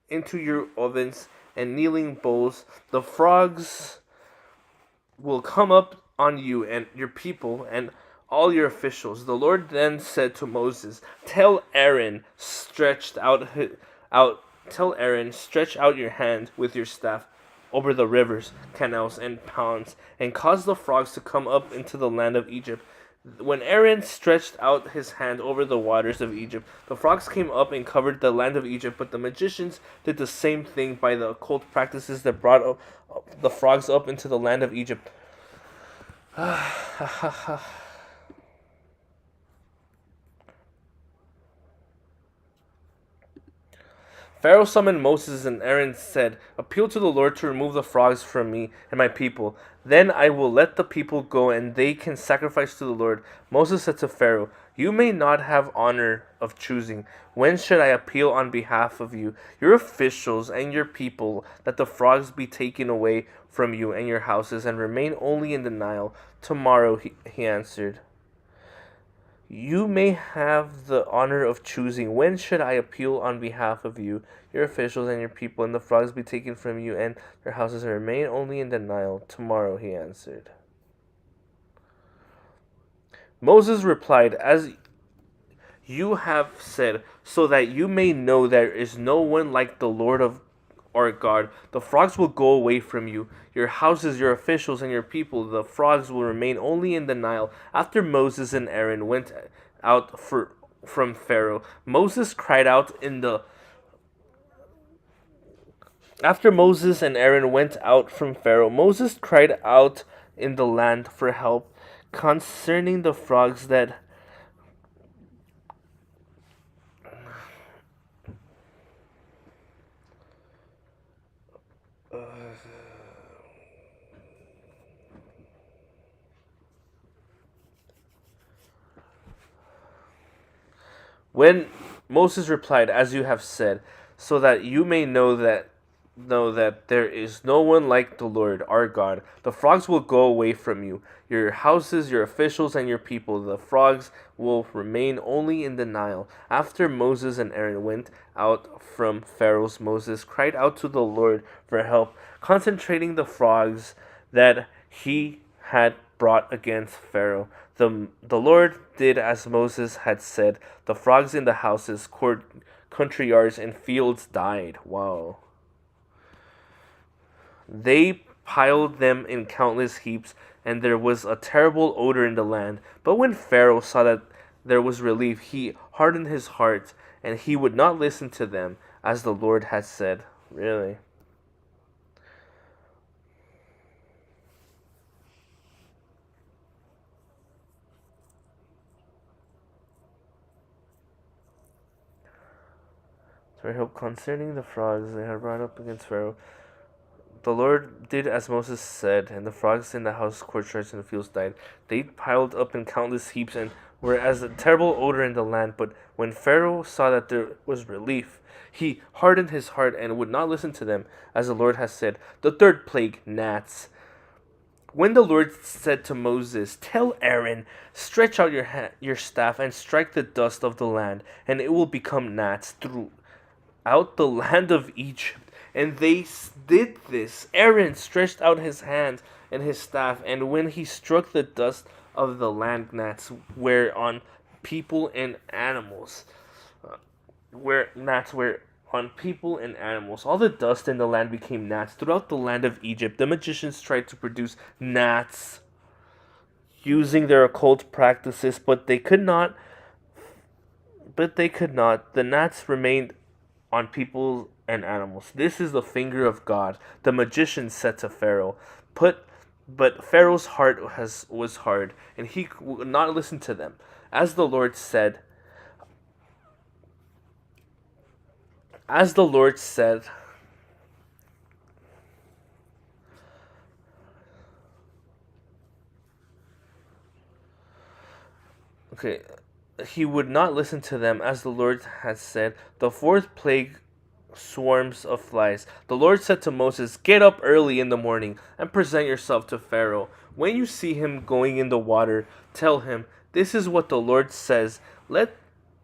into your ovens and kneading bowls. The frogs will come up on you and your people and all your officials. The Lord then said to Moses, tell Aaron, stretch out your hand with your staff over the rivers, canals, and ponds, and cause the frogs to come up into the land of Egypt. When Aaron stretched out his hand over the waters of Egypt, the frogs came up and covered the land of Egypt, but the magicians did the same thing by the occult practices that brought the frogs up into the land of Egypt. Pharaoh summoned Moses, and Aaron said, appeal to the Lord to remove the frogs from me and my people. Then I will let the people go, and they can sacrifice to the Lord. Moses said to Pharaoh, you may not have honor of choosing. When should I appeal on behalf of you, your officials, and your people, that the frogs be taken away from you and your houses, and remain only in the Nile? Tomorrow, he answered. You may have the honor of choosing. When should I appeal on behalf of you, your officials, and your people, and the frogs be taken from you and their houses, and remain only in the Nile? Tomorrow, he answered. Moses replied, as you have said, so that you may know there is no one like the Lord of our God. The frogs will go away from you, your houses, your officials, and your people. The frogs will remain only in the Nile. After Moses and Aaron went out from Pharaoh, Moses cried out in the After Moses and Aaron went out from Pharaoh, Moses cried out in the land for help concerning the frogs that When Moses replied, as you have said, so that you may know that there is no one like the Lord our God. The frogs will go away from you, your houses, your officials, and your people. The frogs will remain only in the Nile. After Moses and Aaron went out from Pharaoh, Moses cried out to the Lord for help, concentrating the frogs that he had brought against Pharaoh. The Lord did as Moses had said. The frogs in the houses, country yards, and fields died. Wow. They piled them in countless heaps, and there was a terrible odor in the land. But when Pharaoh saw that there was relief, he hardened his heart, and he would not listen to them, as the Lord had said. Really? For help concerning the frogs they had brought up against Pharaoh. The Lord did as Moses said, and the frogs in the house, courtyards, and the fields died. They piled up in countless heaps and were as a terrible odor in the land. But when Pharaoh saw that there was relief, he hardened his heart and would not listen to them, as the Lord has said. The third plague, gnats. When the Lord said to Moses, "Tell Aaron, stretch out your staff and strike the dust of the land, and it will become gnats throughout the land of Egypt." And they did this. Aaron stretched out his hand and his staff, and when he struck the dust of the land, gnats were on people and animals. Where gnats were on people and animals. All the dust in the land became gnats. Throughout the land of Egypt, the magicians tried to produce gnats using their occult practices, but they could not. The gnats remained on people and animals. This is the finger of God. The magician said to Pharaoh, But Pharaoh's heart was hard, and he would not listen to them. As the Lord said, as the Lord said, okay, he would not listen to them, as the Lord had said. The fourth plague, swarms of flies. The Lord said to Moses, "Get up early in the morning and present yourself to Pharaoh. When you see him going in the water, tell him, 'This is what the Lord says: Let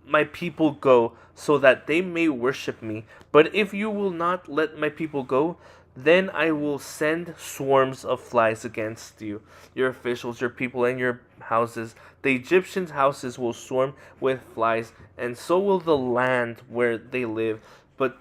my people go, so that they may worship me. But if you will not let my people go, then I will send swarms of flies against you, your officials, your people, and your houses. The Egyptians' houses will swarm with flies, and so will the land where they live. But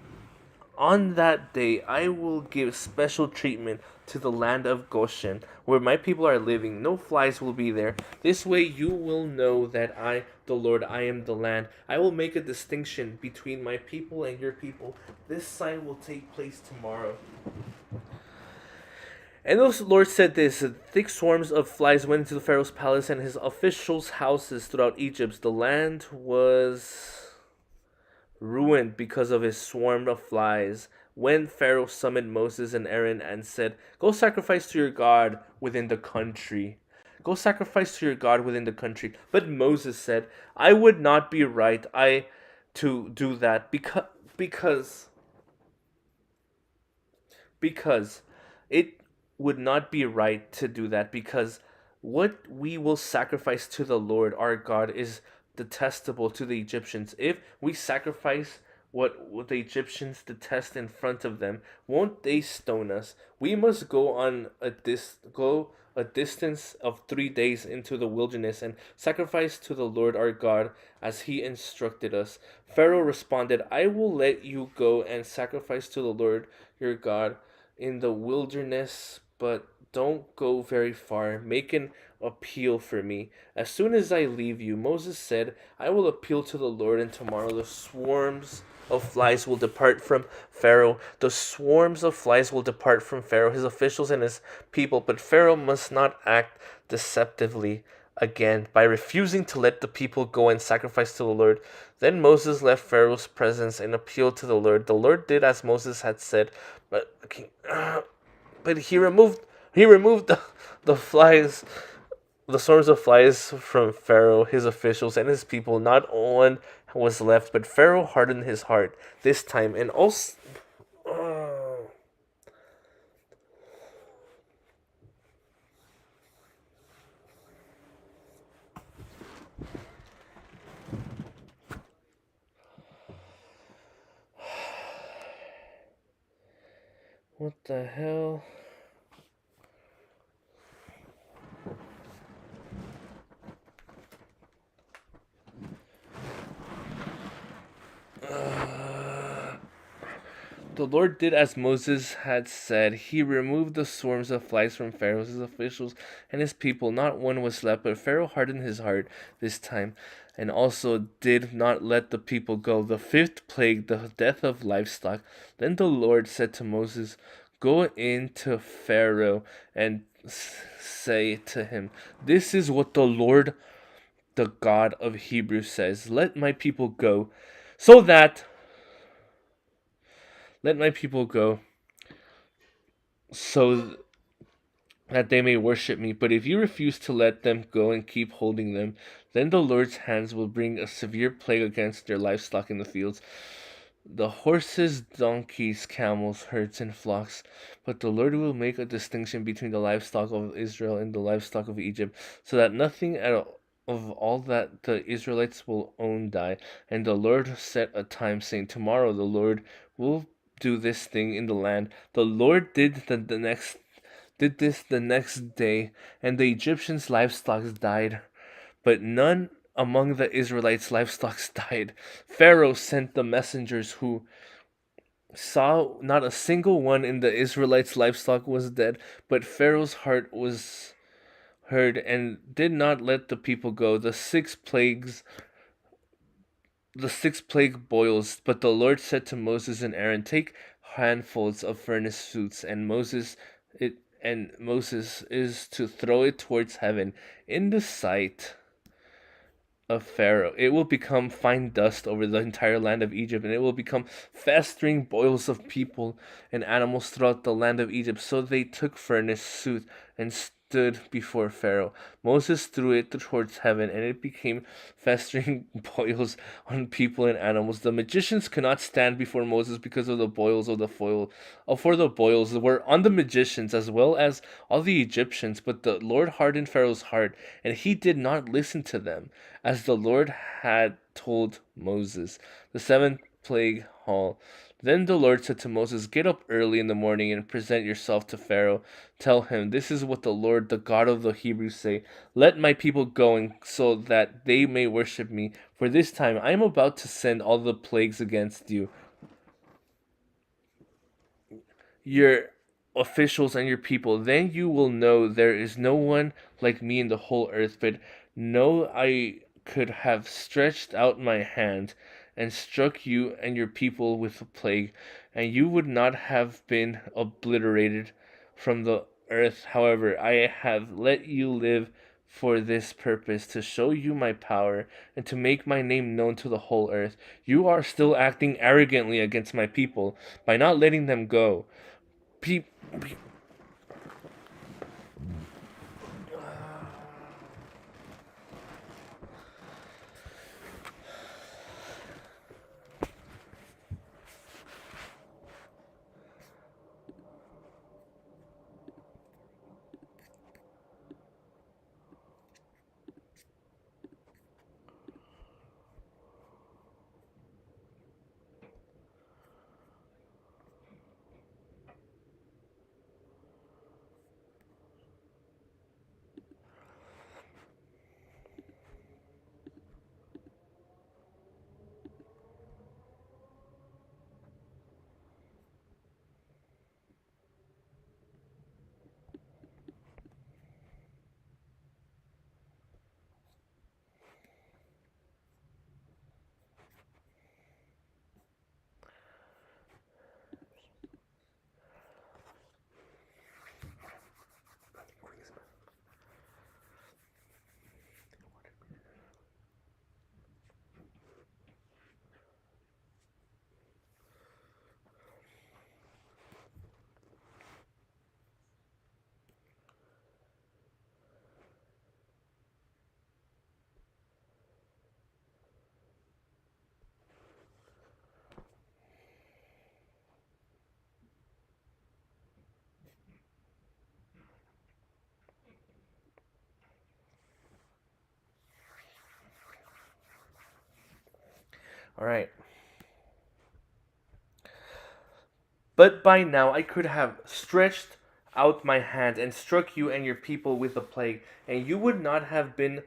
on that day, I will give special treatment to the land of Goshen, where my people are living. No flies will be there. This way you will know that I, the Lord, I am the land. I will make a distinction between my people and your people. This sign will take place tomorrow." And the Lord said this: thick swarms of flies went into the Pharaoh's palace and his officials' houses throughout Egypt. The land was ruined because of his swarm of flies. When Pharaoh summoned Moses and Aaron and said, "Go sacrifice to your God within the country. Go sacrifice to your God within the country." But Moses said, "I would not be right to do that because because it would not be right to do that, because what we will sacrifice to the Lord our God is detestable to the Egyptians. If we sacrifice what the Egyptians detest in front of them, won't they stone us? We must go a distance of 3 days into the wilderness and sacrifice to the Lord our God as he instructed us." Pharaoh responded, "I will let you go and sacrifice to the Lord your God in the wilderness, but don't go very far. Make an appeal for me. As soon as I leave you," Moses said, "I will appeal to the Lord, and tomorrow the swarms of flies will depart from Pharaoh. The swarms of flies will depart from Pharaoh, his officials, and his people. But Pharaoh must not act deceptively again by refusing to let the people go and sacrifice to the Lord." Then Moses left Pharaoh's presence and appealed to the Lord. The Lord did as Moses had said, but but he removed the flies, the swarms of flies from Pharaoh, his officials, and his people. Not one was left, but Pharaoh hardened his heart this time, and also. Oh, what the hell? The Lord did as Moses had said. He removed the swarms of flies from Pharaoh's officials and his people. Not one was left, but Pharaoh hardened his heart this time, and also did not let the people go. The fifth plague, the death of livestock. Then the Lord said to Moses, "Go in to Pharaoh and say to him, 'This is what the Lord, the God of Hebrews says, let my people go, so that let my people go, so that they may worship me. But if you refuse to let them go and keep holding them, then the Lord's hands will bring a severe plague against their livestock in the fields, the horses, donkeys, camels, herds, and flocks. But the Lord will make a distinction between the livestock of Israel and the livestock of Egypt, so that nothing of all that the Israelites will own die.' And the Lord set a time, saying, 'Tomorrow the Lord will do this thing in the land.' The Lord did this the next day, and the Egyptians' livestock died, but none among the Israelites' livestock died. Pharaoh sent the messengers who saw not a single one in the Israelites' livestock was dead, but Pharaoh's heart was hurt and did not let the people go. The six plague boils. But the Lord said to Moses and Aaron, 'Take handfuls of furnace fruits, and Moses is to throw it towards heaven in the sight of Pharaoh. It will become fine dust over the entire land of Egypt, and it will become festering boils of people and animals throughout the land of Egypt.' So they took furnace soot and stood before Pharaoh. Moses threw it towards heaven, and it became festering boils on people and animals. The magicians could not stand before Moses because of the boils of the foil. For the boils were on the magicians as well as all the Egyptians. But the Lord hardened Pharaoh's heart, and he did not listen to them, as the Lord had told Moses. The seventh plague, hail. Then the Lord said to Moses, 'Get up early in the morning and present yourself to Pharaoh. Tell him, "This is what the Lord, the God of the Hebrews, say. Let my people go, and so that they may worship me. For this time I am about to send all the plagues against you, your officials, and your people. Then you will know there is no one like me in the whole earth. But know I could have stretched out my hand and struck you and your people with a plague, and you would not have been obliterated from the earth. However, I have let you live for this purpose, to show you my power and to make my name known to the whole earth. You are still acting arrogantly against my people by not letting them go. Pe- All right. But by now I could have stretched out my hand and struck you and your people with a plague, and you would not have been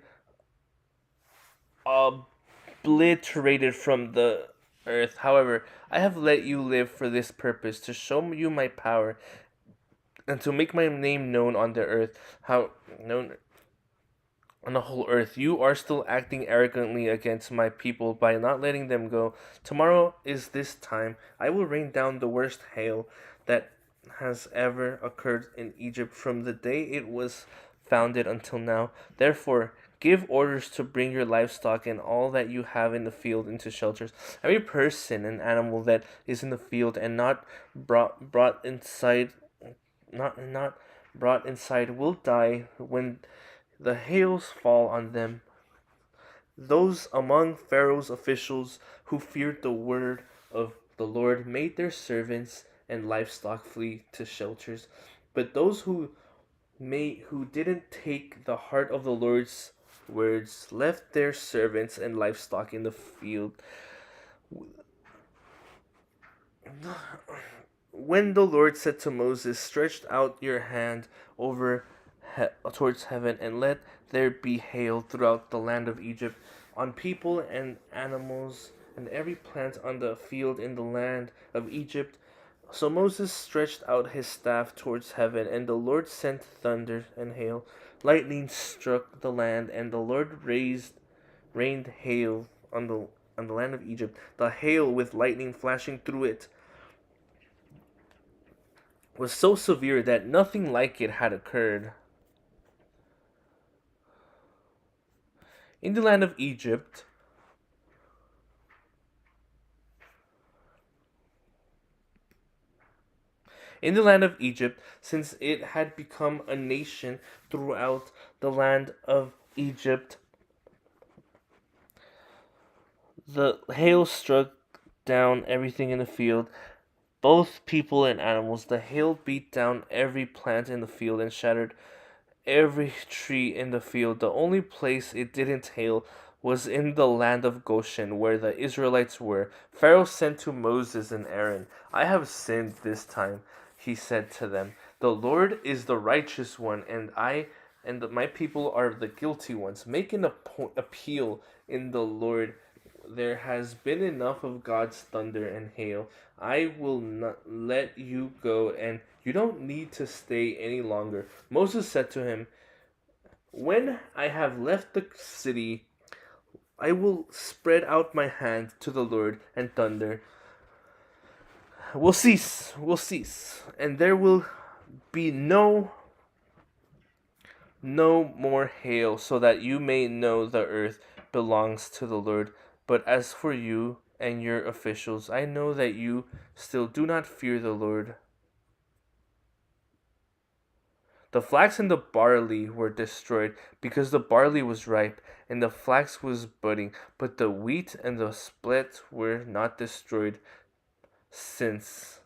obliterated from the earth. However, I have let you live for this purpose, to show you my power, and to make my name known on the earth. How known on the whole earth. You are still acting arrogantly against my people by not letting them go. Tomorrow is this time. I will rain down the worst hail that has ever occurred in Egypt from the day it was founded until now. Therefore, give orders to bring your livestock and all that you have in the field into shelters. Every person and animal that is in the field and not brought inside, not brought inside, will die when the hails fall on them. Those among Pharaoh's officials who feared the word of the Lord made their servants and livestock flee to shelters. But those who didn't take the heart of the Lord's words left their servants and livestock in the field. When the Lord said to Moses, "Stretch out your hand over towards heaven, and let there be hail throughout the land of Egypt, on people and animals, and every plant on the field in the land of Egypt." So Moses stretched out his staff towards heaven, and the Lord sent thunder and hail. Lightning struck the land, and the Lord rained hail on the land of Egypt. The hail with lightning flashing through it was so severe that nothing like it had occurred. In the land of Egypt, since it had become a nation throughout the land of Egypt, the hail struck down everything in the field, both people and animals. The hail beat down every plant in the field and shattered every tree in the field. The only place it didn't hail was in the land of Goshen, where the Israelites were. Pharaoh sent to Moses and Aaron. "I have sinned this time," he said to them. "The Lord is the righteous one, and my people are the guilty ones. Make an appeal in the Lord. There has been enough of God's thunder and hail. I will not let you go, and you don't need to stay any longer." Moses said to him, "When I have left the city, I will spread out my hand to the Lord, and thunder will cease, and there will be no more hail, so that you may know the earth belongs to the Lord. But as for you and your officials, I know that you still do not fear the Lord." The flax and the barley were destroyed, because the barley was ripe and the flax was budding, but the wheat and the split were not destroyed, since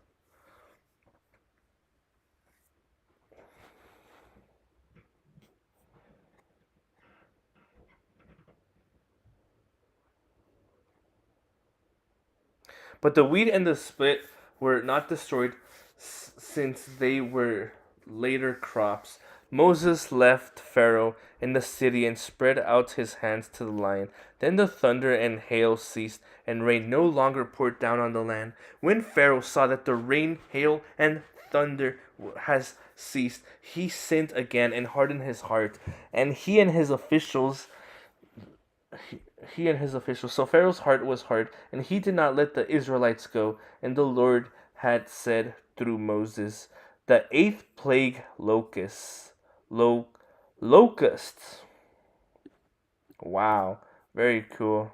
but the wheat and the split were not destroyed, since they were later crops. Moses left Pharaoh in the city and spread out his hands to the lion. Then the thunder and hail ceased, and rain no longer poured down on the land. When Pharaoh saw that the rain, hail, and thunder has ceased, he sinned again and hardened his heart, and he and his officials. So Pharaoh's heart was hard, and he did not let the Israelites go. And the Lord had said through Moses, "The eighth plague, locusts." Wow, very cool.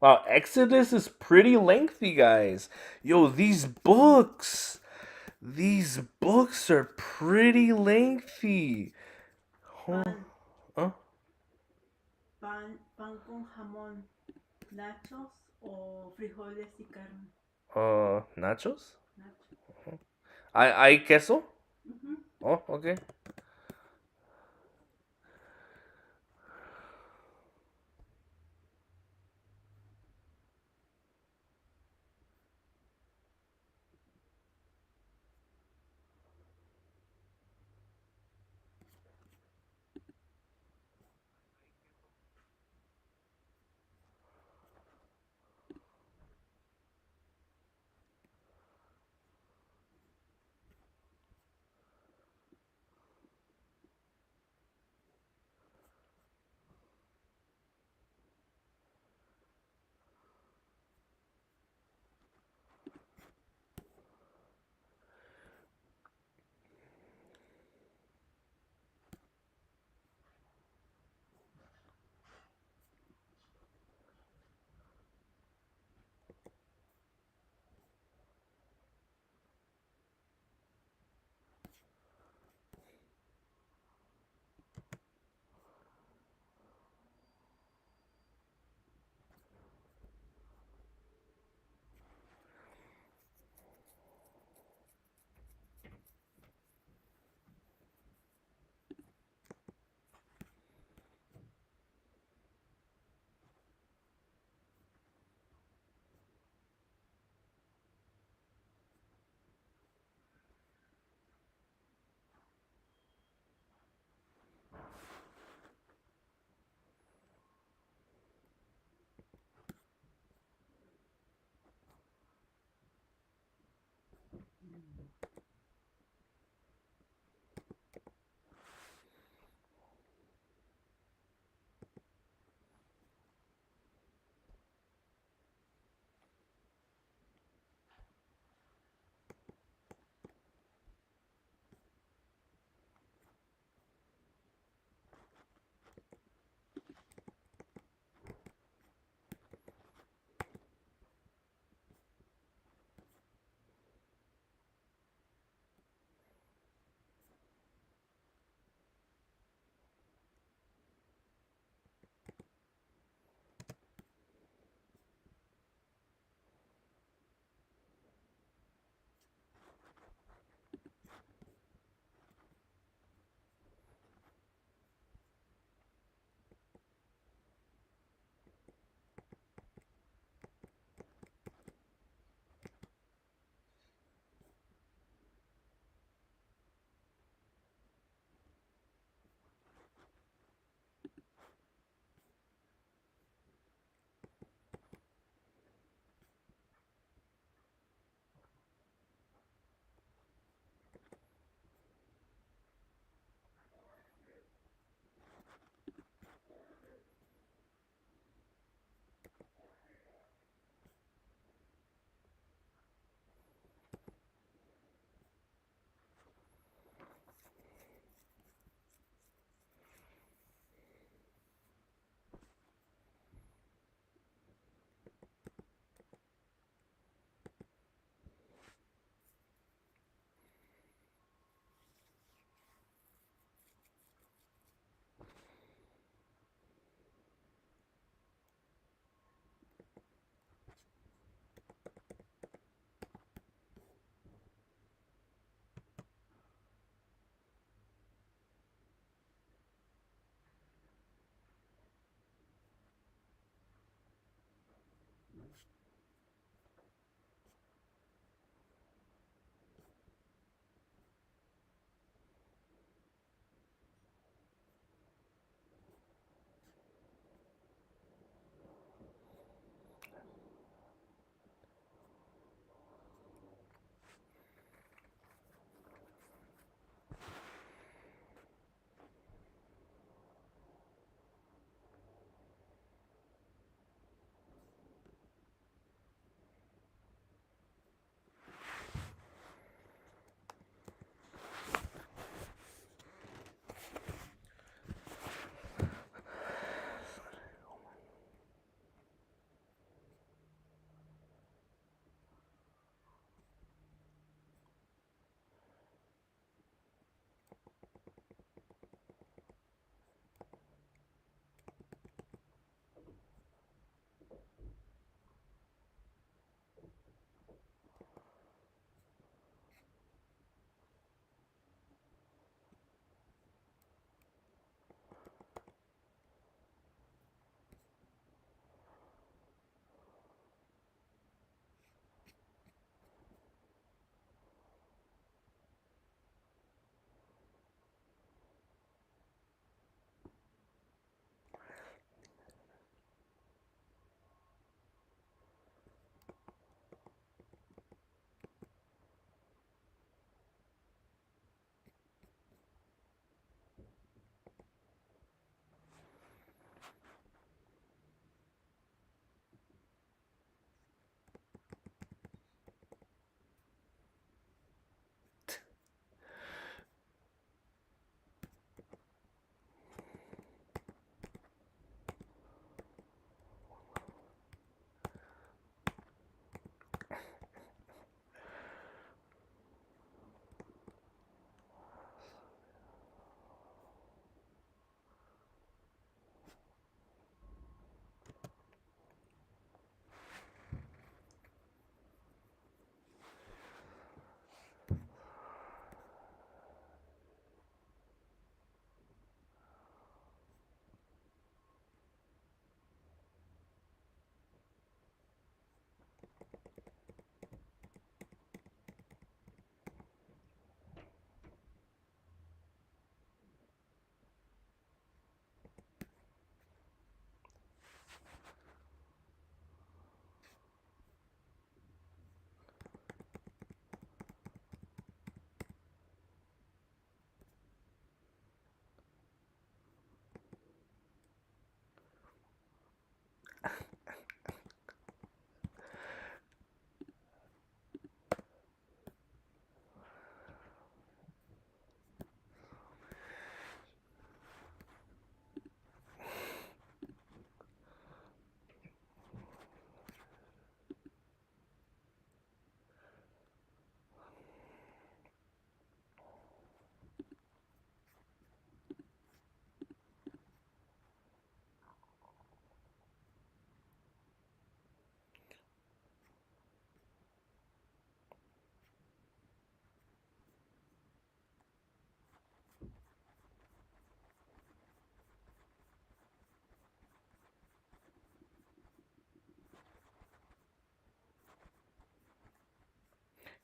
Wow, Exodus is pretty lengthy, guys. Yo, these books are pretty lengthy. Huh? Pan, Huh? pan con jamón, nachos o frijoles y carne. Nachos? Nachos. ¿Hay queso? Ujú. Oh, okay.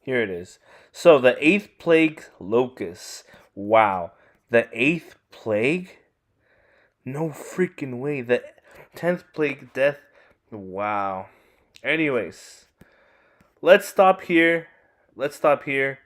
Here it is. So the 8th plague, locusts. Wow. The 8th plague? No freaking way. The 10th plague, death. Wow. Anyways, let's stop here.